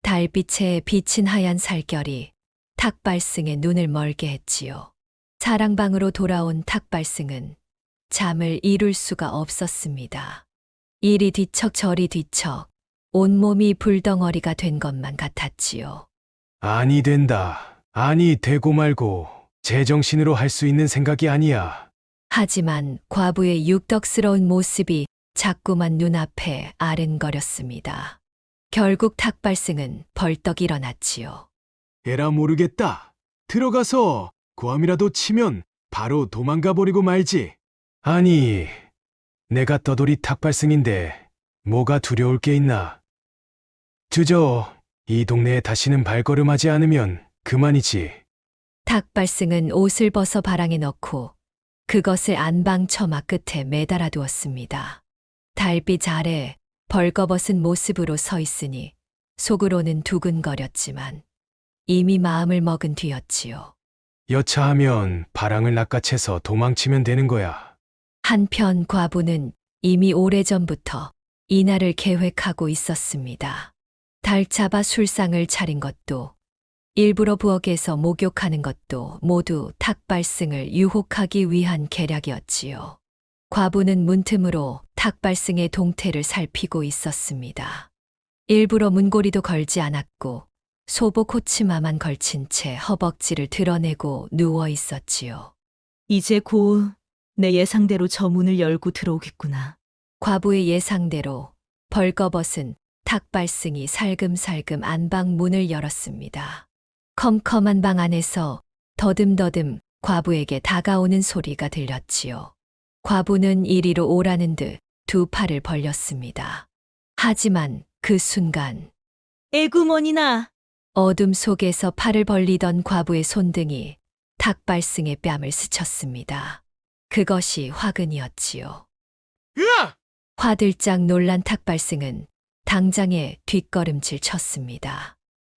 달빛에 비친 하얀 살결이 탁발승의 눈을 멀게 했지요. 사랑방으로 돌아온 탁발승은 잠을 이룰 수가 없었습니다. 이리 뒤척 저리 뒤척 온몸이 불덩어리가 된 것만 같았지요. 아니 된다. 아니 되고 말고 제정신으로 할 수 있는 생각이 아니야. 하지만 과부의 육덕스러운 모습이 자꾸만 눈앞에 아른거렸습니다. 결국 탁발승은 벌떡 일어났지요. 에라 모르겠다. 들어가서 고함이라도 치면 바로 도망가 버리고 말지. 아니, 내가 떠돌이 탁발승인데 뭐가 두려울 게 있나. 주저 이 동네에 다시는 발걸음하지 않으면 그만이지. 탁발승은 옷을 벗어 바랑에 넣고 그것을 안방 처마 끝에 매달아 두었습니다. 달빛 아래 벌거벗은 모습으로 서 있으니 속으로는 두근거렸지만 이미 마음을 먹은 뒤였지요. 여차하면 바랑을 낚아채서 도망치면 되는 거야. 한편 과부는 이미 오래전부터 이날을 계획하고 있었습니다. 달 잡아 술상을 차린 것도 일부러 부엌에서 목욕하는 것도 모두 탁발승을 유혹하기 위한 계략이었지요. 과부는 문틈으로 탁발승의 동태를 살피고 있었습니다. 일부러 문고리도 걸지 않았고 소복 호치마만 걸친 채 허벅지를 드러내고 누워 있었지요. 이제 곧 내 예상대로 저 문을 열고 들어오겠구나. 과부의 예상대로 벌거벗은 탁발승이 살금살금 안방 문을 열었습니다. 컴컴한 방 안에서 더듬더듬 과부에게 다가오는 소리가 들렸지요. 과부는 이리로 오라는 듯 두 팔을 벌렸습니다. 하지만 그 순간 에구머니나. 어둠 속에서 팔을 벌리던 과부의 손등이 탁발승의 뺨을 스쳤습니다. 그것이 화근이었지요. 화들짝 놀란 탁발승은 당장에 뒷걸음질 쳤습니다.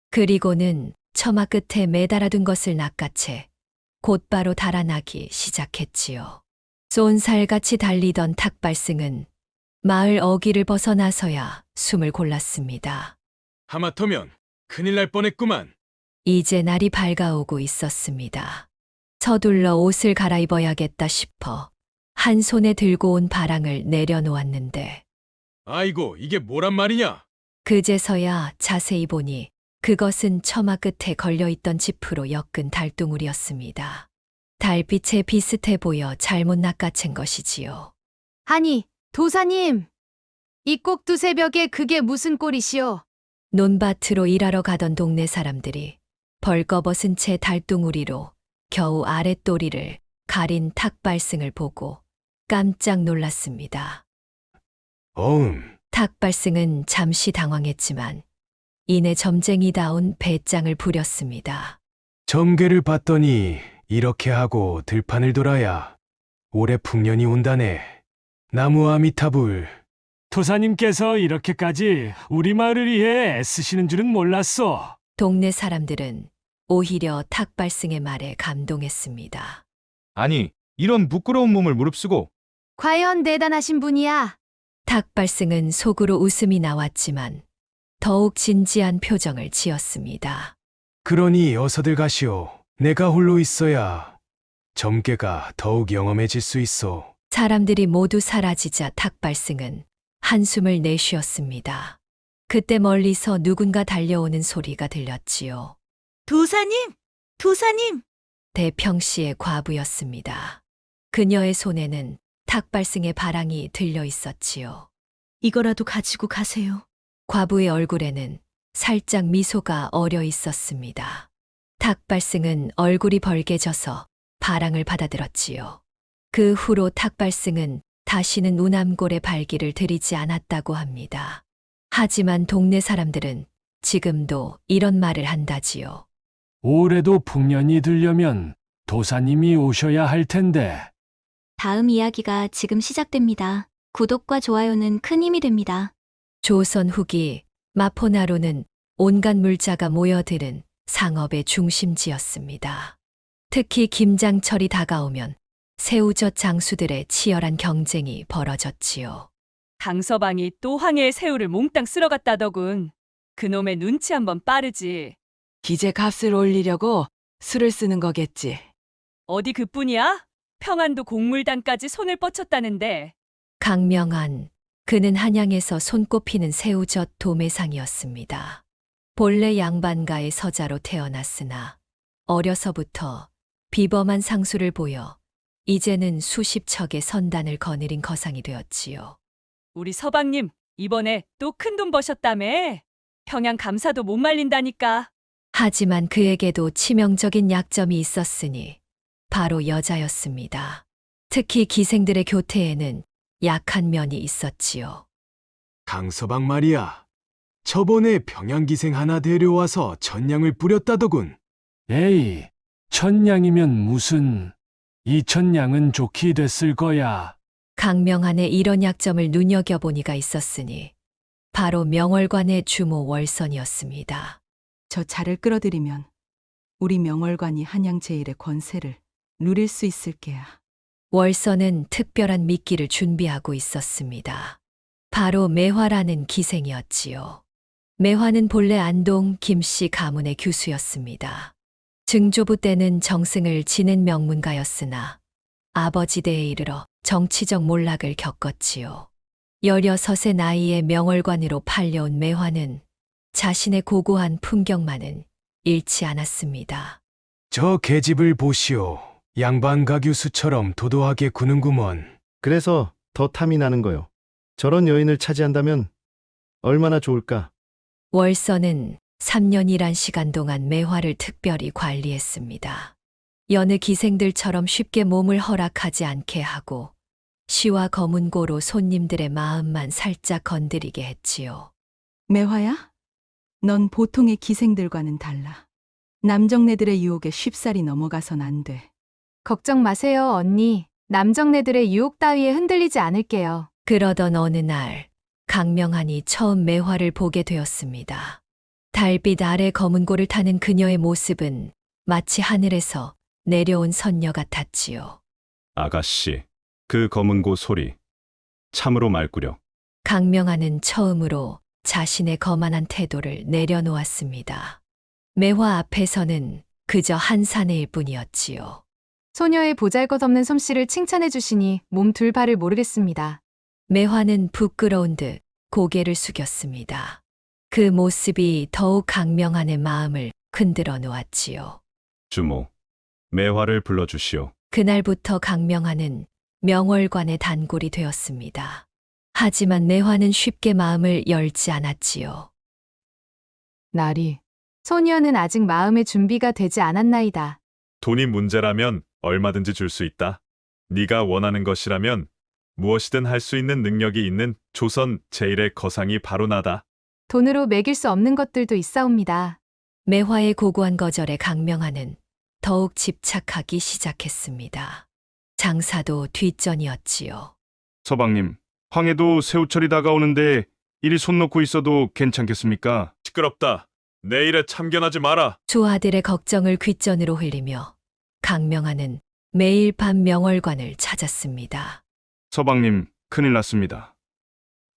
그리고는 처마 끝에 매달아둔 것을 낚아채 곧바로 달아나기 시작했지요. 쏜살같이 달리던 탁발승은 마을 어귀를 벗어나서야 숨을 골랐습니다. 하마터면 큰일 날 뻔했구만. 이제 날이 밝아오고 있었습니다. 서둘러 옷을 갈아입어야겠다 싶어 한 손에 들고 온 바랑을 내려놓았는데 아이고, 이게 뭐란 말이냐? 그제서야 자세히 보니 그것은 처마 끝에 걸려있던 지프로 엮은 달동울이었습니다. 달빛에 비슷해 보여 잘못 낚아챈 것이지요. 아니, 도사님! 이 꼭두 새벽에 그게 무슨 꼴이시오? 논밭으로 일하러 가던 동네 사람들이 벌거벗은 채 달동우리로 겨우 아랫도리를 가린 탁발승을 보고 깜짝 놀랐습니다. 탁발승은 잠시 당황했지만 이내 점쟁이다운 배짱을 부렸습니다. 점괘를 봤더니 이렇게 하고 들판을 돌아야 올해 풍년이 온다네. 나무 아미타불. 도사님께서 이렇게까지 우리 마을을 위해 애쓰시는 줄은 몰랐어. 동네 사람들은 오히려 탁발승의 말에 감동했습니다. 아니, 이런 부끄러운 몸을 무릅쓰고 과연 대단하신 분이야. 탁발승은 속으로 웃음이 나왔지만 더욱 진지한 표정을 지었습니다. 그러니 어서들 가시오. 내가 홀로 있어야 점괘가 더욱 영험해질 수 있어. 사람들이 모두 사라지자 탁발승은 한숨을 내쉬었습니다. 그때 멀리서 누군가 달려오는 소리가 들렸지요. 도사님! 도사님! 대평씨의 과부였습니다. 그녀의 손에는 탁발승의 바랑이 들려 있었지요. 이거라도 가지고 가세요. 과부의 얼굴에는 살짝 미소가 어려 있었습니다. 탁발승은 얼굴이 벌개져서 바랑을 받아들었지요. 그 후로 탁발승은 다시는 우남골에 발길을 들이지 않았다고 합니다. 하지만 동네 사람들은 지금도 이런 말을 한다지요. 올해도 풍년이 들려면 도사님이 오셔야 할 텐데. 다음 이야기가 지금 시작됩니다. 구독과 좋아요는 큰 힘이 됩니다. 조선 후기 마포나루는 온갖 물자가 모여드는 상업의 중심지였습니다. 특히 김장철이 다가오면 새우젓 장수들의 치열한 경쟁이 벌어졌지요. 강서방이 또 황해의 새우를 몽땅 쓸어갔다더군. 그놈의 눈치 한번 빠르지. 기재 값을 올리려고 술을 쓰는 거겠지. 어디 그뿐이야? 평안도 곡물단까지 손을 뻗쳤다는데. 강명한, 그는 한양에서 손꼽히는 새우젓 도매상이었습니다. 본래 양반가의 서자로 태어났으나 어려서부터 비범한 상수를 보여 이제는 수십 척의 선단을 거느린 거상이 되었지요. 우리 서방님, 이번에 또 큰돈 버셨다며? 평양 감사도 못 말린다니까. 하지만 그에게도 치명적인 약점이 있었으니 바로 여자였습니다. 특히 기생들의 교태에는 약한 면이 있었지요. 강서방 말이야. 저번에 평양기생 하나 데려와서 천냥을 뿌렸다더군. 에이, 천냥이면 무슨... 2천냥은 좋게 됐을 거야. 강명한의 이런 약점을 눈여겨보니가 있었으니 바로 명월관의 주모 월선이었습니다. 저 차를 끌어들이면 우리 명월관이 한양 제일의 권세를 누릴 수 있을 게야. 월선은 특별한 미끼를 준비하고 있었습니다. 바로 매화라는 기생이었지요. 매화는 본래 안동 김씨 가문의 교수였습니다. 증조부 때는 정승을 지낸 명문가였으나 아버지 대에 이르러 정치적 몰락을 겪었지요. 16의 나이에 명월관으로 팔려온 매화는 자신의 고고한 품격만은 잃지 않았습니다. 저 계집을 보시오. 양반 가교수처럼 도도하게 구는구먼. 그래서 더 탐이 나는 거요. 저런 여인을 차지한다면 얼마나 좋을까? 월선은 3년이란 시간 동안 매화를 특별히 관리했습니다. 여느 기생들처럼 쉽게 몸을 허락하지 않게 하고 시와 검은고로 손님들의 마음만 살짝 건드리게 했지요. 매화야? 넌 보통의 기생들과는 달라. 남정네들의 유혹에 쉽사리 넘어가선 안 돼. 걱정 마세요, 언니. 남정네들의 유혹 따위에 흔들리지 않을게요. 그러던 어느 날 강명한이 처음 매화를 보게 되었습니다. 달빛 아래 검은 고를 타는 그녀의 모습은 마치 하늘에서 내려온 선녀 같았지요. 아가씨, 그 검은 고 소리 참으로 말구려. 강명한은 처음으로 자신의 거만한 태도를 내려놓았습니다. 매화 앞에서는 그저 한사내일 뿐이었지요. 소녀의 보잘것없는 솜씨를 칭찬해 주시니 몸 둘 바를 모르겠습니다. 매화는 부끄러운 듯 고개를 숙였습니다. 그 모습이 더욱 강명한의 마음을 흔들어 놓았지요. 주모, 매화를 불러주시오. 그날부터 강명한은 명월관의 단골이 되었습니다. 하지만 매화는 쉽게 마음을 열지 않았지요. 나리, 소녀는 아직 마음의 준비가 되지 않았나이다. 돈이 문제라면 얼마든지 줄 수 있다. 네가 원하는 것이라면 무엇이든 할 수 있는 능력이 있는 조선 제1의 거상이 바로 나다. 돈으로 매길 수 없는 것들도 있사옵니다. 매화의 고고한 거절에 강명한은 더욱 집착하기 시작했습니다. 장사도 뒷전이었지요. 서방님, 황해도 새우철이 다가오는데 이리 손 놓고 있어도 괜찮겠습니까? 시끄럽다. 내 일에 참견하지 마라. 조아들의 걱정을 귓전으로 흘리며 강명한은 매일 밤 명월관을 찾았습니다. 서방님, 큰일 났습니다.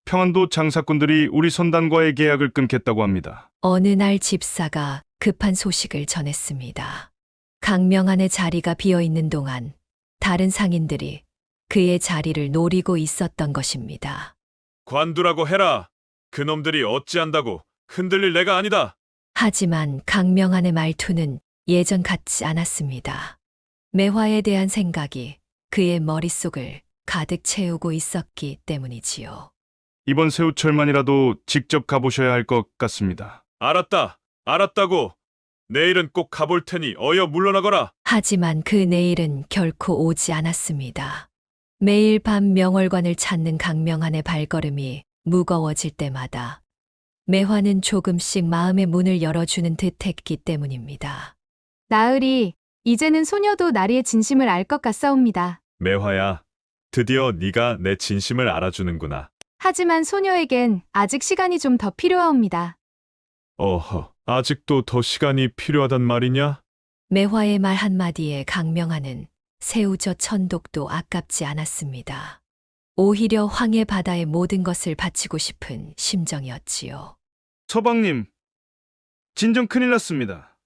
평안도 장사꾼들이 우리 선단과의 계약을 끊겠다고 합니다. 어느 날 집사가 급한 소식을 전했습니다. 강명한의 자리가 비어 있는 동안 다른 상인들이 그의 자리를 노리고 있었던 것입니다. 관두라고 해라. 그놈들이 어찌한다고 흔들릴 내가 아니다. 하지만 강명한의 말투는 예전 같지 않았습니다. 매화에 대한 생각이 그의 머릿속을 가득 채우고 있었기 때문이지요. 이번 새우철만이라도 직접 가보셔야 할 것 같습니다. 알았다. 알았다고. 내일은 꼭 가볼 테니 어여 물러나거라. 하지만 그 내일은 결코 오지 않았습니다. 매일 밤 명월관을 찾는 강명한의 발걸음이 무거워질 때마다 매화는 조금씩 마음의 문을 열어주는 듯했기 때문입니다. 나으리, 이제는 소녀도 나리의 진심을 알 것 같사옵니다. 매화야, 드디어 네가 내 진심을 알아주는구나. 하지만 소녀에겐 아직 시간이 좀 더 필요하옵니다. 어허, 아직도 더 시간이 필요하단 말이냐? 매화의 말 한마디에 강명한은 새우젓 천독도 아깝지 않았습니다. 오히려 황해 바다의 모든 것을 바치고 싶은 심정이었지요. 서방님, 진정 큰일 났습니다.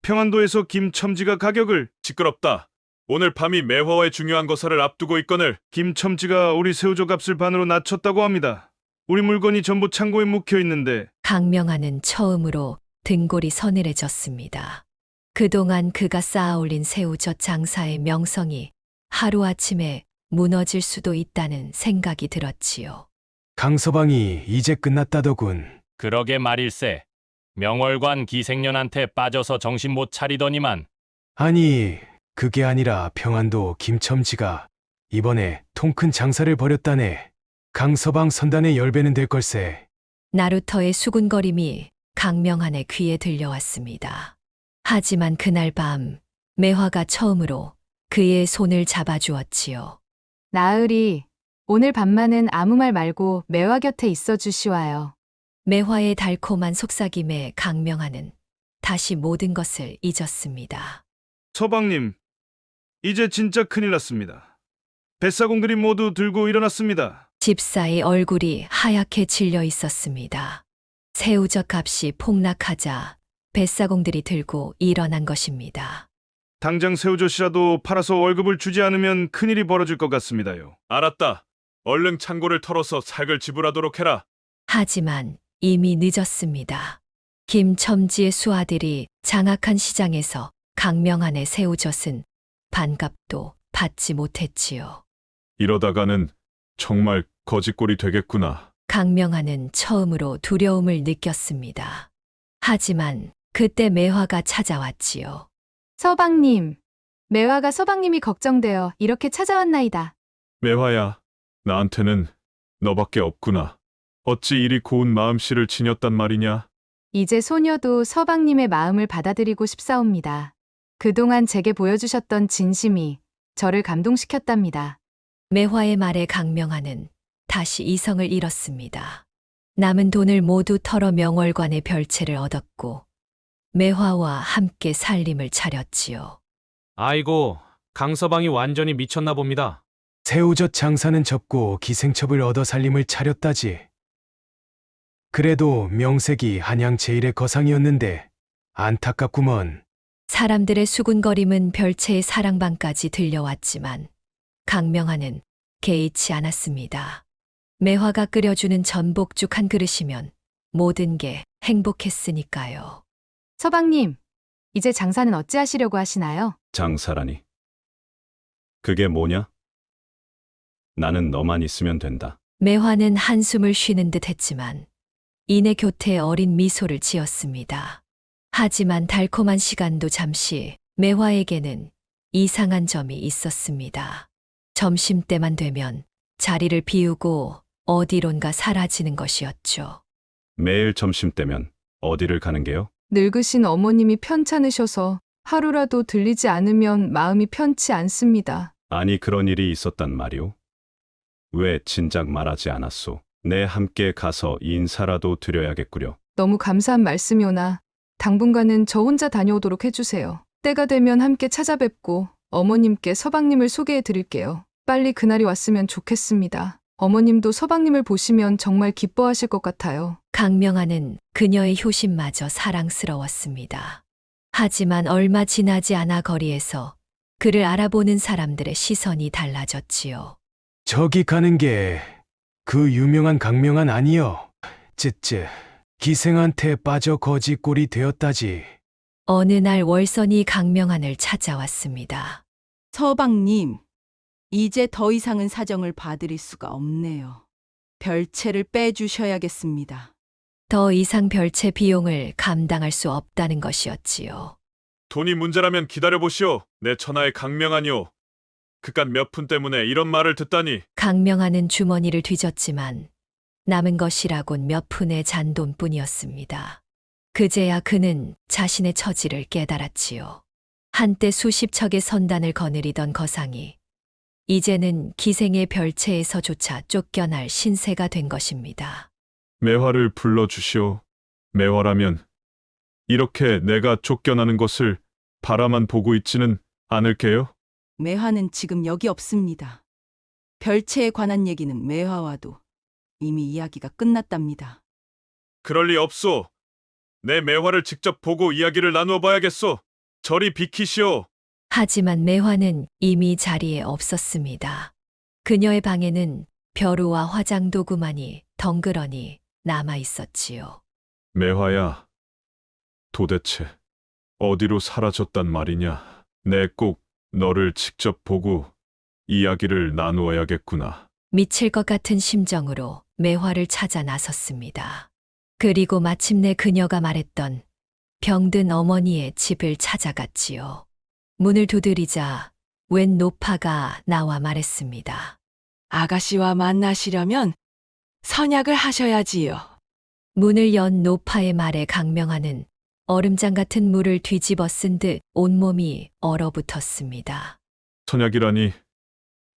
평안도에서 김첨지가 가격을... 시끄럽다. 오늘 밤이 매화의 중요한 거사를 앞두고 있거늘. 김첨지가 우리 새우젓 값을 반으로 낮췄다고 합니다. 우리 물건이 전부 창고에 묵혀 있는데... 강명한은 처음으로 등골이 서늘해졌습니다. 그동안 그가 쌓아올린 새우젓 장사의 명성이 하루아침에 무너질 수도 있다는 생각이 들었지요. 강서방이 이제 끝났다더군. 그러게 말일세. 명월관 기생년한테 빠져서 정신 못 차리더니만. 아니, 그게 아니라 평안도 김첨지가 이번에 통큰 장사를 벌였다네. 강서방 선단의 10배는 될 걸세. 나루터의 수군거림이 강명한의 귀에 들려왔습니다. 하지만 그날 밤 매화가 처음으로 그의 손을 잡아주었지요. 나으리, 오늘 밤만은 아무 말 말고 매화 곁에 있어 주시와요. 매화의 달콤한 속삭임에 강명한은 다시 모든 것을 잊었습니다. 서방님, 이제 진짜 큰일 났습니다. 뱃사공들이 모두 들고 일어났습니다. 집사의 얼굴이 하얗게 질려 있었습니다. 새우젓 값이 폭락하자 뱃사공들이 들고 일어난 것입니다. 당장 새우젓이라도 팔아서 월급을 주지 않으면 큰일이 벌어질 것 같습니다요. 알았다. 얼른 창고를 털어서 살을 지불하도록 해라. 하지만 이미 늦었습니다. 김첨지의 수하들이 장악한 시장에서 강명한의 새우젓은 반값도 받지 못했지요. 이러다가는 정말 거지꼴이 되겠구나. 강명한은 처음으로 두려움을 느꼈습니다. 하지만 그때 매화가 찾아왔지요. 서방님, 매화가 서방님이 걱정되어 이렇게 찾아왔나이다. 매화야, 나한테는 너밖에 없구나. 어찌 이리 고운 마음씨를 지녔단 말이냐? 이제 소녀도 서방님의 마음을 받아들이고 싶사옵니다. 그동안 제게 보여주셨던 진심이 저를 감동시켰답니다. 매화의 말에 강명하는 다시 이성을 잃었습니다. 남은 돈을 모두 털어 명월관의 별채를 얻었고 매화와 함께 살림을 차렸지요. 아이고, 강서방이 완전히 미쳤나 봅니다. 새우젓 장사는 접고 기생첩을 얻어 살림을 차렸다지. 그래도 명색이 한양 제일의 거상이었는데 안타깝구먼. 사람들의 수군거림은 별채의 사랑방까지 들려왔지만 강명하는 개의치 않았습니다. 매화가 끓여주는 전복죽 한 그릇이면 모든 게 행복했으니까요. 서방님, 이제 장사는 어찌하시려고 하시나요? 장사라니. 그게 뭐냐? 나는 너만 있으면 된다. 매화는 한숨을 쉬는 듯 했지만 이내 곁에 어린 미소를 지었습니다. 하지만 달콤한 시간도 잠시 매화에게는 이상한 점이 있었습니다. 점심때만 되면 자리를 비우고 어디론가 사라지는 것이었죠. 매일 점심때면 어디를 가는 게요? 늙으신 어머님이 편찮으셔서 하루라도 들리지 않으면 마음이 편치 않습니다. 아니 그런 일이 있었단 말이오? 왜 진작 말하지 않았소? 내 함께 가서 인사라도 드려야겠구려. 너무 감사한 말씀이오나 당분간은 저 혼자 다녀오도록 해주세요. 때가 되면 함께 찾아뵙고 어머님께 서방님을 소개해 드릴게요. 빨리 그날이 왔으면 좋겠습니다. 어머님도 서방님을 보시면 정말 기뻐하실 것 같아요. 강명하는 그녀의 효심마저 사랑스러웠습니다. 하지만 얼마 지나지 않아 거리에서 그를 알아보는 사람들의 시선이 달라졌지요. 저기 가는 게 그 유명한 강명한 아니여. 쯧쯧. 기생한테 빠져 거지꼴이 되었다지. 어느 날 월선이 강명한을 찾아왔습니다. 서방님, 이제 더 이상은 사정을 봐드릴 수가 없네요. 별채를 빼주셔야겠습니다. 더 이상 별채 비용을 감당할 수 없다는 것이었지요. 돈이 문제라면 기다려보시오. 내 천하의 강명하니오. 그깟 몇 푼 때문에 이런 말을 듣다니. 강명하는 주머니를 뒤졌지만 남은 것이라곤 몇 푼의 잔돈뿐이었습니다. 그제야 그는 자신의 처지를 깨달았지요. 한때 수십 척의 선단을 거느리던 거상이 이제는 기생의 별채에서조차 쫓겨날 신세가 된 것입니다. 매화를 불러주시오. 매화라면 이렇게 내가 쫓겨나는 것을 바라만 보고 있지는 않을게요. 매화는 지금 여기 없습니다. 별채에 관한 얘기는 매화와도 이미 이야기가 끝났답니다. 그럴 리 없소. 내 매화를 직접 보고 이야기를 나누어 봐야겠소. 저리 비키시오. 하지만 매화는 이미 자리에 없었습니다. 그녀의 방에는 벼루와 화장도구만이 덩그러니 남아 있었지요. 매화야, 도대체 어디로 사라졌단 말이냐? 내 꼭 너를 직접 보고 이야기를 나누어야겠구나. 미칠 것 같은 심정으로 매화를 찾아 나섰습니다. 그리고 마침내 그녀가 말했던 병든 어머니의 집을 찾아갔지요. 문을 두드리자 웬 노파가 나와 말했습니다. 아가씨와 만나시려면 선약을 하셔야지요. 문을 연 노파의 말에 강명하는 얼음장 같은 물을 뒤집어 쓴 듯 온몸이 얼어붙었습니다. 선약이라니,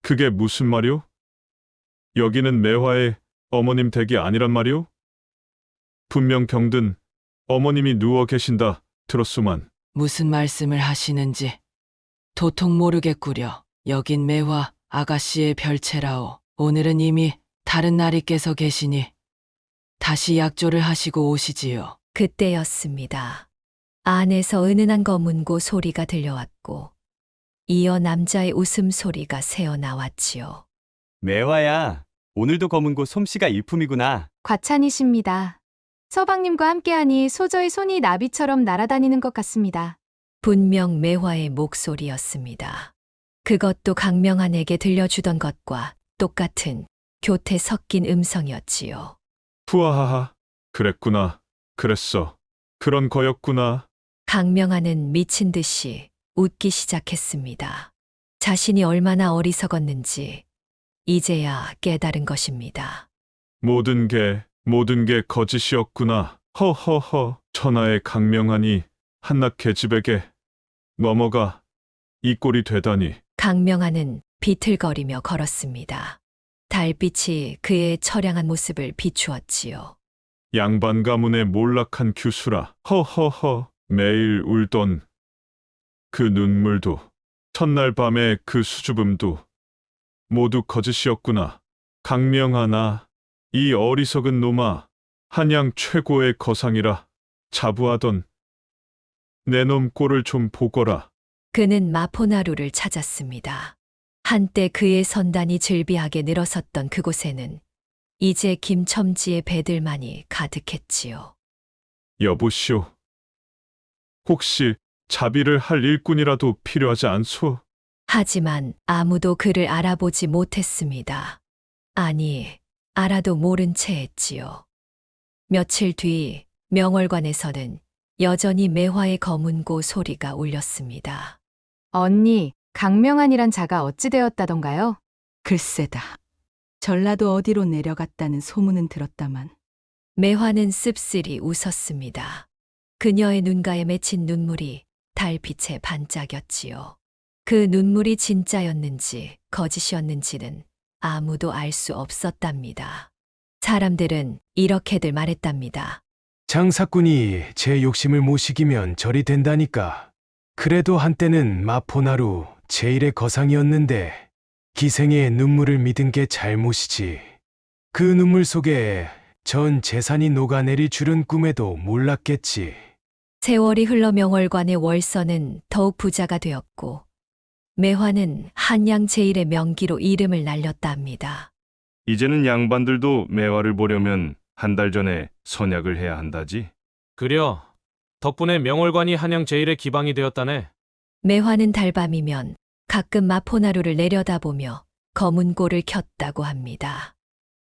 그게 무슨 말이오? 여기는 매화의 어머님 댁이 아니란 말이오? 분명 병든 어머님이 누워 계신다 들었소만. 무슨 말씀을 하시는지 도통 모르겠구려. 여긴 매화 아가씨의 별채라오. 오늘은 이미 다른 나리께서 계시니 다시 약조를 하시고 오시지요. 그때였습니다. 안에서 은은한 검은고 소리가 들려왔고 이어 남자의 웃음소리가 새어나왔지요. 매화야, 오늘도 검은고 솜씨가 일품이구나. 과찬이십니다. 서방님과 함께하니 소저의 손이 나비처럼 날아다니는 것 같습니다. 분명 매화의 목소리였습니다. 그것도 강명한에게 들려주던 것과 똑같은 교태 섞인 음성이었지요. 푸아하하, 그랬구나. 그랬어. 그런 거였구나. 강명한은 미친 듯이 웃기 시작했습니다. 자신이 얼마나 어리석었는지 이제야 깨달은 것입니다. 모든 게 거짓이었구나. 허허허, 천하의 강명하니 한낱 계집에게 넘어가 이 꼴이 되다니. 강명하는 비틀거리며 걸었습니다. 달빛이 그의 처량한 모습을 비추었지요. 양반 가문의 몰락한 규수라. 허허허, 매일 울던 그 눈물도, 첫날 밤의 그 수줍음도 모두 거짓이었구나. 강명하나, 이 어리석은 놈아, 한양 최고의 거상이라 자부하던 내 놈 꼴을 좀 보거라. 그는 마포나루를 찾았습니다. 한때 그의 선단이 즐비하게 늘어섰던 그곳에는 이제 김첨지의 배들만이 가득했지요. 여보시오. 혹시 자비를 할 일꾼이라도 필요하지 않소? 하지만 아무도 그를 알아보지 못했습니다. 아니, 알아도 모른 채 했지요. 며칠 뒤 명월관에서는 여전히 매화의 검은고 소리가 울렸습니다. 언니, 강명한이란 자가 어찌 되었다던가요? 글쎄다. 전라도 어디로 내려갔다는 소문은 들었다만. 매화는 씁쓸히 웃었습니다. 그녀의 눈가에 맺힌 눈물이 달빛에 반짝였지요. 그 눈물이 진짜였는지 거짓이었는지는 아무도 알 수 없었답니다. 사람들은 이렇게들 말했답니다. 장사꾼이 제 욕심을 못 이기면 절이 된다니까. 그래도 한때는 마포나루 제1의 거상이었는데 기생의 눈물을 믿은 게 잘못이지. 그 눈물 속에 전 재산이 녹아내릴 줄은 꿈에도 몰랐겠지. 세월이 흘러 명월관의 월서는 더욱 부자가 되었고 매화는 한양 제1의 명기로 이름을 날렸답니다. 이제는 양반들도 매화를 보려면 한 달 전에 선약을 해야 한다지. 그려. 덕분에 명월관이 한양 제1의 기방이 되었다네. 매화는 달밤이면 가끔 마포나루를 내려다보며 검은 꼴을 켰다고 합니다.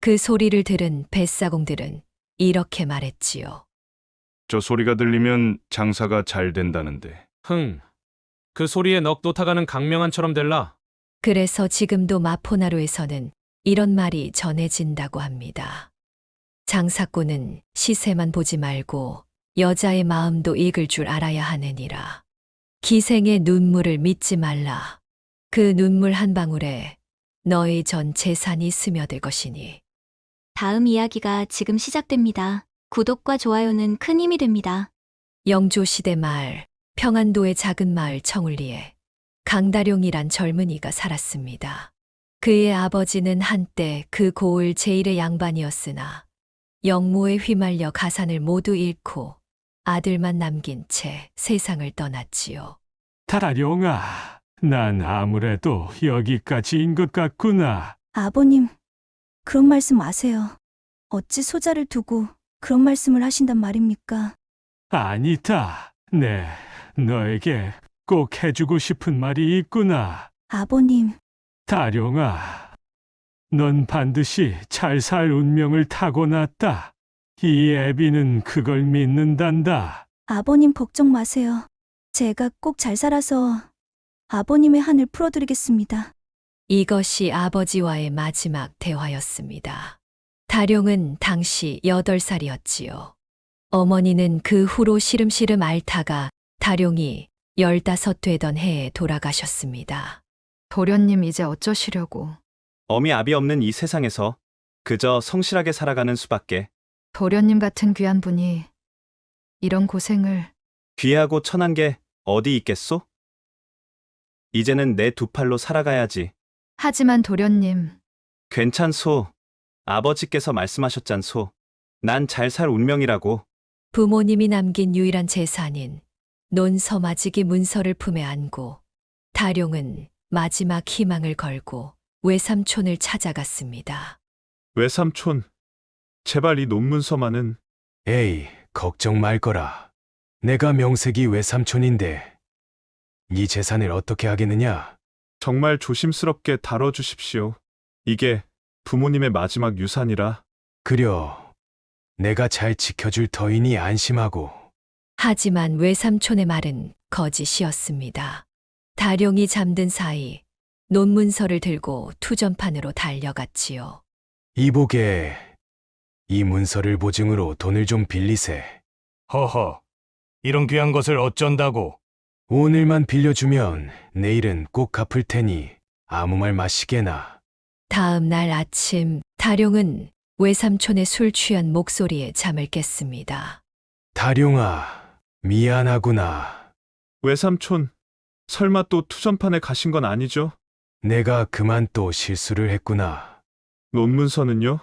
그 소리를 들은 뱃사공들은 이렇게 말했지요. 저 소리가 들리면 장사가 잘 된다는데. 그 소리에 넋도 타가는 강명한처럼 될라. 그래서 지금도 마포나루에서는 이런 말이 전해진다고 합니다. 장사꾼은 시세만 보지 말고 여자의 마음도 읽을 줄 알아야 하느니라. 기생의 눈물을 믿지 말라. 그 눈물 한 방울에 너의 전 재산이 스며들 것이니. 다음 이야기가 지금 시작됩니다. 구독과 좋아요는 큰 힘이 됩니다. 영조시대 말 평안도의 작은 마을 청울리에 강다룡이란 젊은이가 살았습니다. 그의 아버지는 한때 그 고을 제1의 양반이었으나 영모에 휘말려 가산을 모두 잃고 아들만 남긴 채 세상을 떠났지요. 다룡아, 난 아무래도 여기까지인 것 같구나. 아버님, 그런 말씀 마세요. 어찌 소자를 두고 그런 말씀을 하신단 말입니까? 아니다. 네, 너에게 꼭 해주고 싶은 말이 있구나. 아버님. 다룡아, 넌 반드시 잘 살 운명을 타고났다. 이 애비는 그걸 믿는단다. 아버님 걱정 마세요. 제가 꼭 잘 살아서 아버님의 한을 풀어드리겠습니다. 이것이 아버지와의 마지막 대화였습니다. 다룡은 당시 8살이었지요. 어머니는 그 후로 시름시름 앓다가 다룡이 15 되던 해에 돌아가셨습니다. 도련님 이제 어쩌시려고. 어미 아비 없는 이 세상에서 그저 성실하게 살아가는 수밖에. 도련님 같은 귀한 분이 이런 고생을. 귀하고 천한 게 어디 있겠소? 이제는 내 두 팔로 살아가야지. 하지만 도련님. 괜찮소. 아버지께서 말씀하셨잖소. 난 잘 살 운명이라고. 부모님이 남긴 유일한 재산인 논서마지기 문서를 품에 안고 다룡은 마지막 희망을 걸고 외삼촌을 찾아갔습니다. 외삼촌, 제발 이 논문서만은. 에이, 걱정 말거라. 내가 명색이 외삼촌인데 이 재산을 어떻게 하겠느냐? 정말 조심스럽게 다뤄주십시오. 이게 부모님의 마지막 유산이라. 그려. 내가 잘 지켜줄 터이니 안심하고. 하지만 외삼촌의 말은 거짓이었습니다. 다룡이 잠든 사이 논문서를 들고 투전판으로 달려갔지요. 이보게, 이 문서를 보증으로 돈을 좀 빌리세. 허허, 이런 귀한 것을 어쩐다고? 오늘만 빌려주면 내일은 꼭 갚을 테니 아무 말 마시게나. 다음 날 아침, 다룡은 외삼촌의 술 취한 목소리에 잠을 깼습니다. 다룡아, 미안하구나. 외삼촌, 설마 또 투전판에 가신 건 아니죠? 내가 그만 또 실수를 했구나. 논문서는요?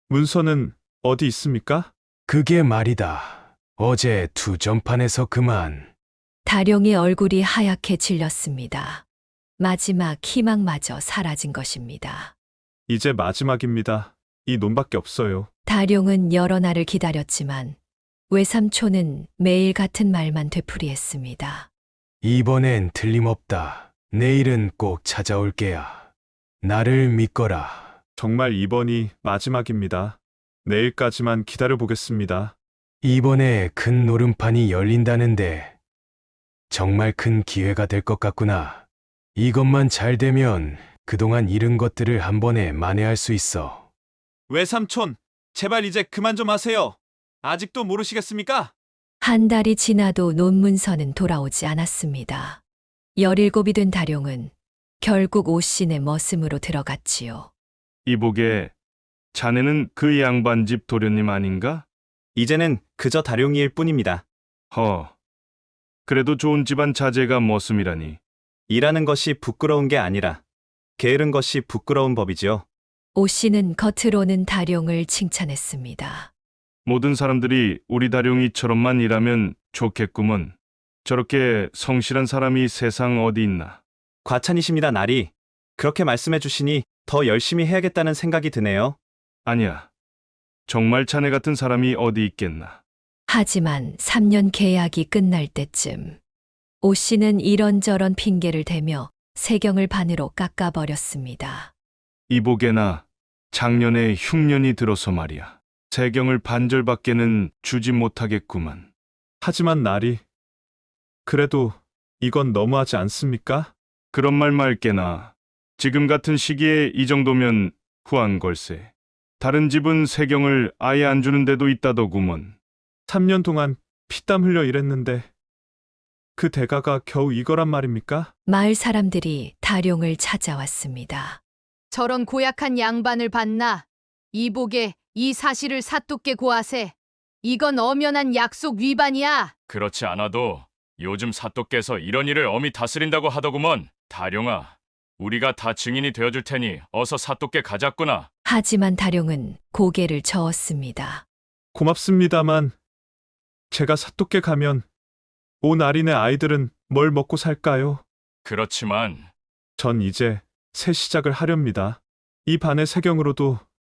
문서는 어디 있습니까? 그게 말이다. 어제 투전판에서 그만. 다룡의 얼굴이 하얗게 질렸습니다. 마지막 희망마저 사라진 것입니다. 이제 마지막입니다. 이 논밖에 없어요. 다룡은 여러 날을 기다렸지만 외삼촌은 매일 같은 말만 되풀이했습니다. 이번엔 틀림없다. 내일은 꼭 찾아올게야. 나를 믿거라. 정말 이번이 마지막입니다. 내일까지만 기다려보겠습니다. 이번에 큰 노름판이 열린다는데 정말 큰 기회가 될 것 같구나. 이것만 잘 되면 그동안 잃은 것들을 한 번에 만회할 수 있어. 외삼촌, 제발 이제 그만 좀 하세요. 아직도 모르시겠습니까? 한 달이 지나도 논문서는 돌아오지 않았습니다. 17이 된 다룡은 결국 오신의 머슴으로 들어갔지요. 이보게, 자네는 그 양반집 도련님 아닌가? 이제는 그저 다룡이일 뿐입니다. 그래도 좋은 집안 자제가 머슴이라니. 일하는 것이 부끄러운 게 아니라 게으른 것이 부끄러운 법이지요. 오씨는 겉으로는 다룡을 칭찬했습니다. 모든 사람들이 우리 다룡이처럼만 일하면 좋겠구먼. 저렇게 성실한 사람이 세상 어디 있나. 과찬이십니다, 나리. 그렇게 말씀해 주시니 더 열심히 해야겠다는 생각이 드네요. 아니야. 정말 자네 같은 사람이 어디 있겠나. 하지만 3년 계약이 끝날 때쯤 오씨는 이런저런 핑계를 대며 세경을 반으로 깎아버렸습니다. 이보게나 작년에 흉년이 들어서 말이야. 세경을 반절밖에는 주지 못하겠구만. 하지만 나리, 그래도 이건 너무하지 않습니까? 그런 말 말게나. 지금 같은 시기에 이 정도면 후한 걸세. 다른 집은 세경을 아예 안 주는 데도 있다더구먼. 3년 동안 피땀 흘려 일했는데 그 대가가 겨우 이거란 말입니까? 마을 사람들이 다룡을 찾아왔습니다. 저런 고약한 양반을 봤나? 이복에 이 사실을 사뚝게 고하세. 이건 엄연한 약속 위반이야. 그렇지 않아도 요즘 사또께서 이런 일을 엄히 다스린다고 하더구먼. 다룡아, 우리가 다 증인이 되어줄 테니 어서 사또께 가자꾸나. 하지만 다룡은 고개를 저었습니다. 고맙습니다만 제가 사또께 가면 온 아린의 아이들은 뭘 먹고 살까요? 그렇지만 전 이제 새 시작을 하렵니다. 이 반의 세경으로도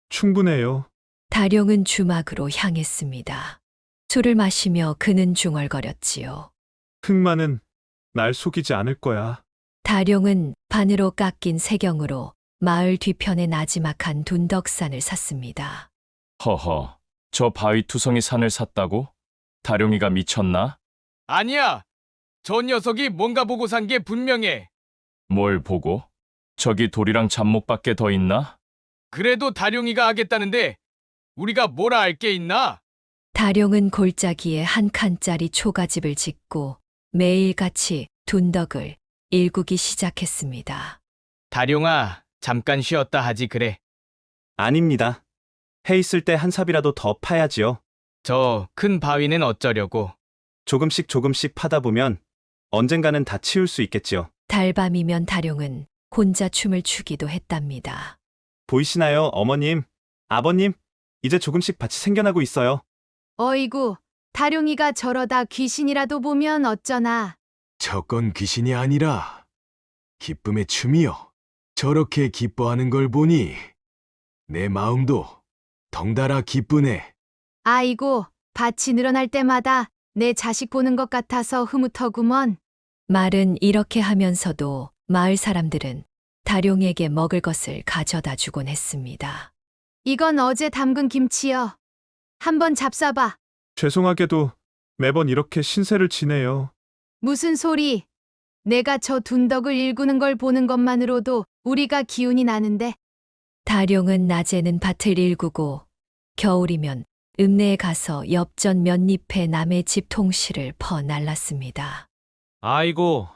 충분해요. 다룡은 주막으로 향했습니다. 술을 마시며 그는 중얼거렸지요. 흑마는 날 속이지 않을 거야. 다룡은 반으로 깎인 세경으로 마을 뒤편에 나지막한 둔덕산을 샀습니다. 허허, 저 바위투성이 산을 샀다고? 다룡이가 미쳤나? 아니야. 저 녀석이 뭔가 보고 산 게 분명해. 뭘 보고? 저기 돌이랑 잡목밖에 더 있나? 그래도 다룡이가 하겠다는데 우리가 뭐라 알 게 있나? 다룡은 골짜기에 한 칸짜리 초가집을 짓고 매일같이 둔덕을 일구기 시작했습니다. 다룡아, 잠깐 쉬었다 하지 그래. 아닙니다. 해 있을 때 한 삽이라도 더 파야지요. 저 큰 바위는 어쩌려고? 조금씩 파다 보면 언젠가는 다 치울 수 있겠지요. 달밤이면 다룡은 혼자 춤을 추기도 했답니다. 보이시나요, 어머님? 아버님? 이제 조금씩 밭이 생겨나고 있어요. 어이구, 다룡이가 저러다 귀신이라도 보면 어쩌나. 저건 귀신이 아니라 기쁨의 춤이요. 저렇게 기뻐하는 걸 보니 내 마음도 덩달아 기쁘네. 아이고, 밭이 늘어날 때마다 내 자식 보는 것 같아서 흐뭇하구먼. 말은 이렇게 하면서도 마을 사람들은 다룡에게 먹을 것을 가져다 주곤 했습니다. 이건 어제 담근 김치여. 한번 잡숴봐. 죄송하게도 매번 이렇게 신세를 지내요. 무슨 소리? 내가 저 둔덕을 일구는 걸 보는 것만으로도 우리가 기운이 나는데. 다룡은 낮에는 밭을 일구고 겨울이면 읍내에 가서 엽전 몇 잎에 남의 집 통실을 퍼 날랐습니다. 아이고,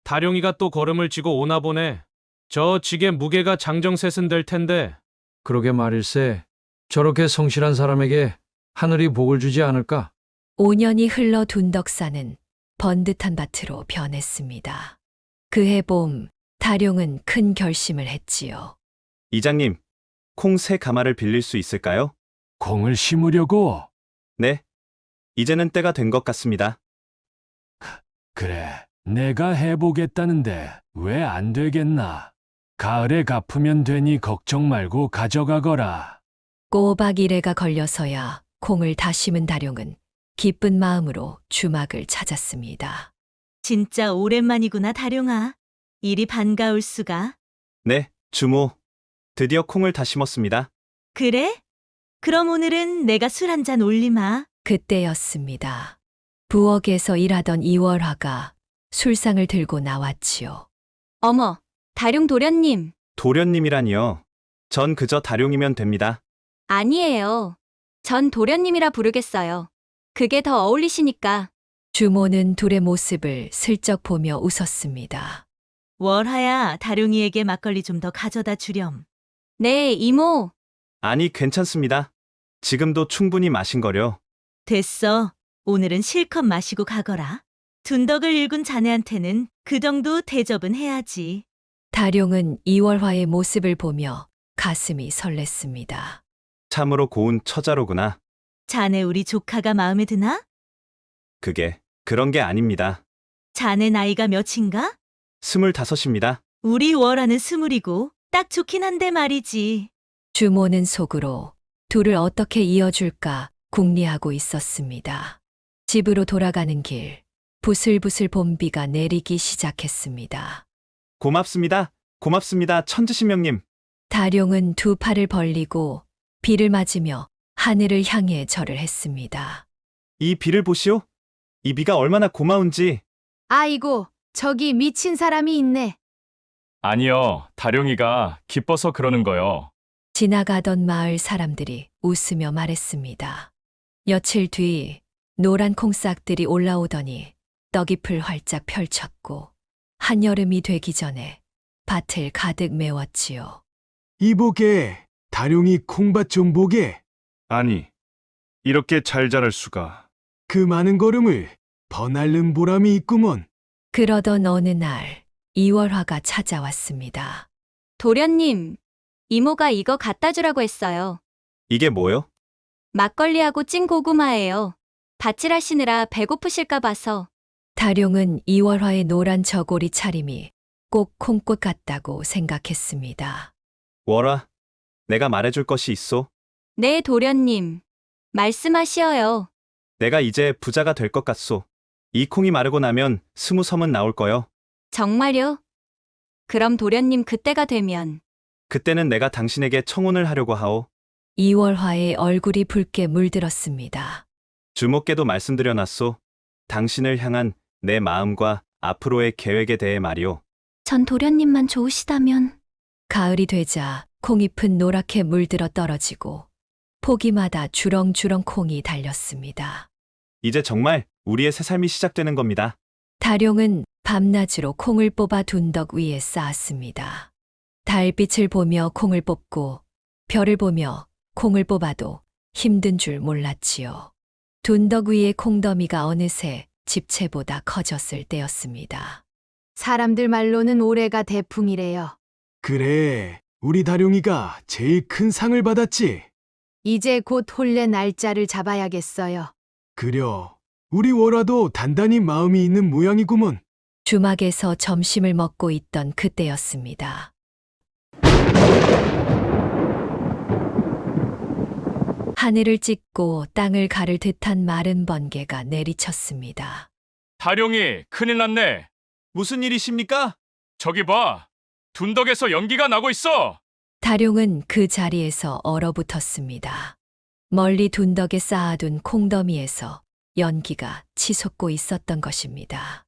다룡이가 또 걸음을 쥐고 오나 보네. 저 지게 무게가 장정셋은 될 텐데. 그러게 말일세. 저렇게 성실한 사람에게 하늘이 복을 주지 않을까? 5년이 흘러 둔덕사는 번듯한 밭으로 변했습니다. 그해 봄, 다룡은 큰 결심을 했지요. 이장님, 콩 3가마를 빌릴 수 있을까요? 콩을 심으려고? 네. 이제는 때가 된 것 같습니다. 그래, 내가 해보겠다는데 왜 안 되겠나? 가을에 갚으면 되니 걱정 말고 가져가거라. 꼬박 1회가 걸려서야 콩을 다 심은 다룡은 기쁜 마음으로 주막을 찾았습니다. 진짜 오랜만이구나, 다룡아. 이리 반가울 수가. 네, 주모. 드디어 콩을 다 심었습니다. 그래? 그럼 오늘은 내가 술 한 잔 올리마. 그때였습니다. 부엌에서 일하던 이월화가 술상을 들고 나왔지요. 어머, 다룡 도련님. 도련님이라니요. 전 그저 다룡이면 됩니다. 아니에요. 전 도련님이라 부르겠어요. 그게 더 어울리시니까. 주모는 둘의 모습을 슬쩍 보며 웃었습니다. 월하야, 다룡이에게 막걸리 좀 더 가져다 주렴. 네, 이모. 아니, 괜찮습니다. 지금도 충분히 마신 거려. 됐어. 오늘은 실컷 마시고 가거라. 둔덕을 일군 자네한테는 그 정도 대접은 해야지. 다룡은 이월화의 모습을 보며 가슴이 설렜습니다. 참으로 고운 처자로구나. 자네 우리 조카가 마음에 드나? 그게 그런 게 아닙니다. 자네 나이가 몇인가? 25입니다. 우리 월하는 20이고 딱 좋긴 한데 말이지. 주모는 속으로 둘을 어떻게 이어줄까 궁리하고 있었습니다. 집으로 돌아가는 길, 부슬부슬 봄비가 내리기 시작했습니다. 고맙습니다. 고맙습니다, 천지신명님. 다룡은 두 팔을 벌리고 비를 맞으며 하늘을 향해 절을 했습니다. 이 비를 보시오. 이 비가 얼마나 고마운지. 아이고, 저기 미친 사람이 있네. 아니요, 다룡이가 기뻐서 그러는 거요. 지나가던 마을 사람들이 웃으며 말했습니다. 며칠 뒤 노란 콩싹들이 올라오더니 떡잎을 활짝 펼쳤고 한여름이 되기 전에 밭을 가득 메웠지요. 이보게, 다룡이 콩밭 좀 보게. 아니, 이렇게 잘 자랄 수가. 그 많은 걸음을 버날른 보람이 있구먼. 그러던 어느 날 이월화가 찾아왔습니다. 도련님, 이모가 이거 갖다 주라고 했어요. 이게 뭐요? 막걸리하고 찐 고구마예요. 밭일하시느라 배고프실까 봐서. 다룡은 이월화의 노란 저고리 차림이 꼭 콩꽃 같다고 생각했습니다. 월화, 내가 말해줄 것이 있소. 네, 도련님. 말씀하시어요. 내가 이제 부자가 될 것 같소. 이 콩이 마르고 나면 20섬은 나올 거요. 정말요? 그럼 도련님 그때가 되면 그때는 내가 당신에게 청혼을 하려고 하오. 이월화의 얼굴이 붉게 물들었습니다. 주모께도 말씀드려놨소. 당신을 향한 내 마음과 앞으로의 계획에 대해 말이오. 전 도련님만 좋으시다면. 가을이 되자 콩잎은 노랗게 물들어 떨어지고 포기마다 주렁주렁 콩이 달렸습니다. 이제 정말 우리의 새 삶이 시작되는 겁니다. 다룡은 밤낮으로 콩을 뽑아 둔덕 위에 쌓았습니다. 달빛을 보며 콩을 뽑고 별을 보며 콩을 뽑아도 힘든 줄 몰랐지요. 둔덕 위의 콩더미가 어느새 집채보다 커졌을 때였습니다. 사람들 말로는 올해가 대풍이래요. 그래, 우리 다룡이가 제일 큰 상을 받았지. 이제 곧 혼례 날짜를 잡아야겠어요. 그려, 우리 월화도 단단히 마음이 있는 모양이구먼. 주막에서 점심을 먹고 있던 그때였습니다. 하늘을 찢고 땅을 가를 듯한 마른 번개가 내리쳤습니다. 다룡이, 큰일 났네. 무슨 일이십니까? 저기 봐. 둔덕에서 연기가 나고 있어. 다룡은 그 자리에서 얼어붙었습니다. 멀리 둔덕에 쌓아둔 콩더미에서 연기가 치솟고 있었던 것입니다.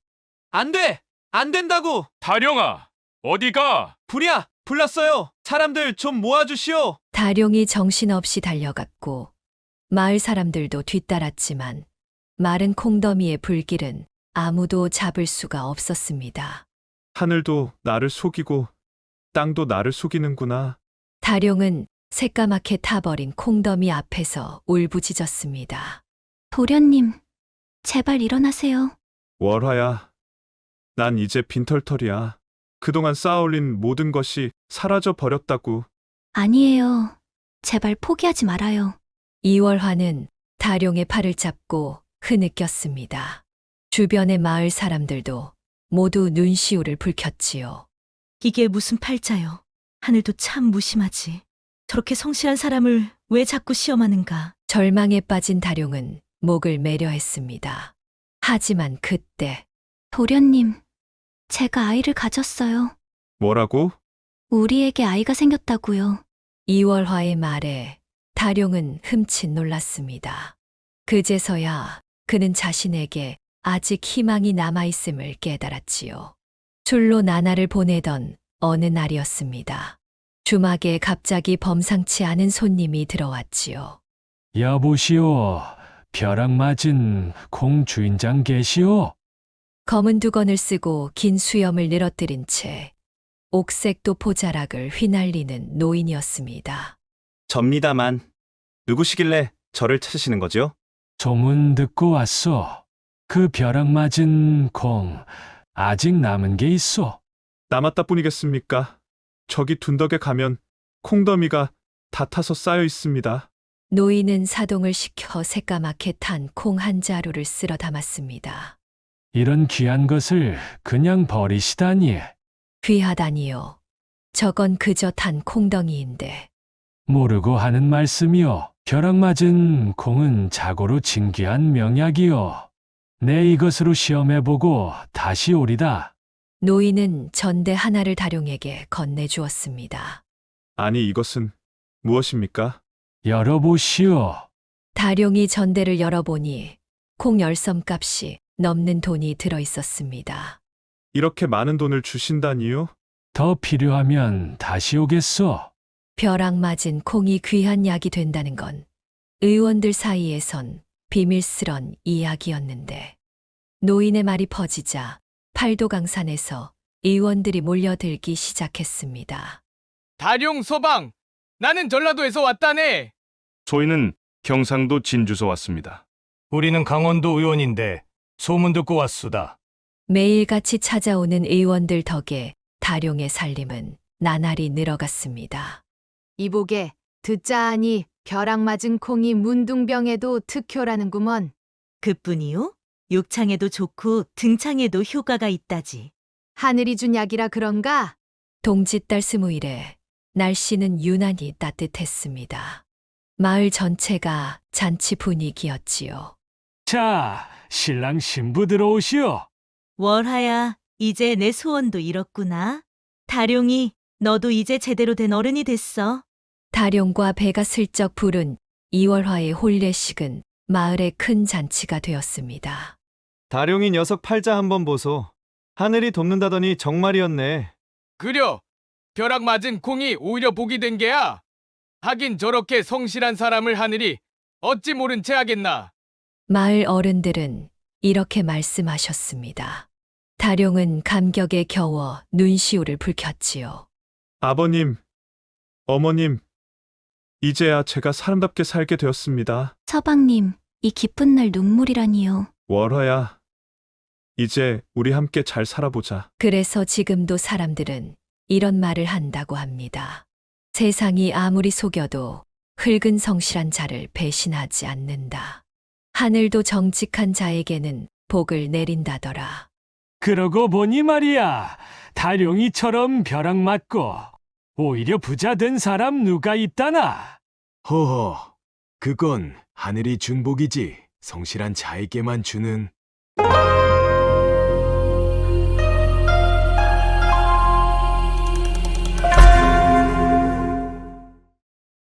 안 돼! 안 된다고! 다룡아, 어디가? 불이야! 불났어요! 사람들 좀 모아주시오! 다룡이 정신없이 달려갔고 마을 사람들도 뒤따랐지만 마른 콩더미의 불길은 아무도 잡을 수가 없었습니다. 하늘도 나를 속이고 땅도 나를 속이는구나. 다룡은 새까맣게 타버린 콩더미 앞에서 울부짖었습니다. 도련님, 제발 일어나세요. 월화야, 난 이제 빈털털이야. 그동안 쌓아올린 모든 것이 사라져 버렸다고. 아니에요. 제발 포기하지 말아요. 이월화는 다룡의 팔을 잡고 흐느꼈습니다. 주변의 마을 사람들도 모두 눈시울을 붉혔지요. 이게 무슨 팔자요. 하늘도 참 무심하지. 저렇게 성실한 사람을 왜 자꾸 시험하는가. 절망에 빠진 다룡은 목을 매려 했습니다. 하지만 그때 도련님, 제가 아이를 가졌어요. 뭐라고? 우리에게 아이가 생겼다고요. 이월화의 말에 다룡은 흠칫 놀랐습니다. 그제서야 그는 자신에게 아직 희망이 남아있음을 깨달았지요. 줄로 나날을 보내던 어느 날이었습니다. 주막에 갑자기 범상치 않은 손님이 들어왔지요. 여보시오, 벼락 맞은 콩 주인장 계시오? 검은 두건을 쓰고 긴 수염을 늘어뜨린 채 옥색 도포자락을 휘날리는 노인이었습니다. 접니다만 누구시길래 저를 찾으시는 거죠? 소문 듣고 왔소. 그 벼락 맞은 콩 아직 남은 게 있소. 남았다 뿐이겠습니까? 저기 둔덕에 가면 콩더미가 다 타서 쌓여 있습니다. 노인은 사동을 시켜 새까맣게 탄 콩 한 자루를 쓸어 담았습니다. 이런 귀한 것을 그냥 버리시다니. 귀하다니요. 저건 그저 탄 콩덩이인데. 모르고 하는 말씀이요. 벼락 맞은 콩은 자고로 진귀한 명약이요. 내 이것으로 시험해보고 다시 오리다. 노인은 전대 하나를 다룡에게 건네주었습니다. 아니, 이것은 무엇입니까? 열어보시오. 다룡이 전대를 열어보니 콩 10섬값이 넘는 돈이 들어있었습니다. 이렇게 많은 돈을 주신다니요? 더 필요하면 다시 오겠소. 벼락 맞은 콩이 귀한 약이 된다는 건 의원들 사이에선 비밀스런 이야기였는데 노인의 말이 퍼지자 팔도강산에서 의원들이 몰려들기 시작했습니다. 다룡 서방, 나는 전라도에서 왔다네. 저희는 경상도 진주서 왔습니다. 우리는 강원도 의원인데 소문 듣고 왔수다. 매일같이 찾아오는 의원들 덕에 다룡의 살림은 나날이 늘어갔습니다. 이보게 듣자 하니 벼락 맞은 콩이 문둥병에도 특효라는구먼. 그뿐이요? 욕창에도 좋고 등창에도 효과가 있다지. 하늘이 준 약이라 그런가? 동짓달 20일에 날씨는 유난히 따뜻했습니다. 마을 전체가 잔치 분위기였지요. 자, 신랑 신부 들어오시오. 월하야, 이제 내 소원도 이뤘구나. 다룡이, 너도 이제 제대로 된 어른이 됐어. 다룡과 배가 슬쩍 부른 이월화의 혼례식은 마을의 큰 잔치가 되었습니다. 다룡이 녀석 팔자 한번 보소. 하늘이 돕는다더니 정말이었네. 그려, 벼락 맞은 콩이 오히려 복이 된 게야. 하긴 저렇게 성실한 사람을 하늘이 어찌 모른 채 하겠나. 마을 어른들은 이렇게 말씀하셨습니다. 다룡은 감격에 겨워 눈시울을 붉혔지요. 아버님, 어머님, 이제야 제가 사람답게 살게 되었습니다. 서방님, 이 기쁜 날 눈물이라니요. 월화야, 이제 우리 함께 잘 살아보자. 그래서 지금도 사람들은 이런 말을 한다고 합니다. 세상이 아무리 속여도 흙은 성실한 자를 배신하지 않는다. 하늘도 정직한 자에게는 복을 내린다더라. 그러고 보니 말이야, 다룡이처럼 벼락 맞고 오히려 부자 된 사람 누가 있다나? 허허, 그건 하늘이 준 복이지 성실한 자에게만 주는.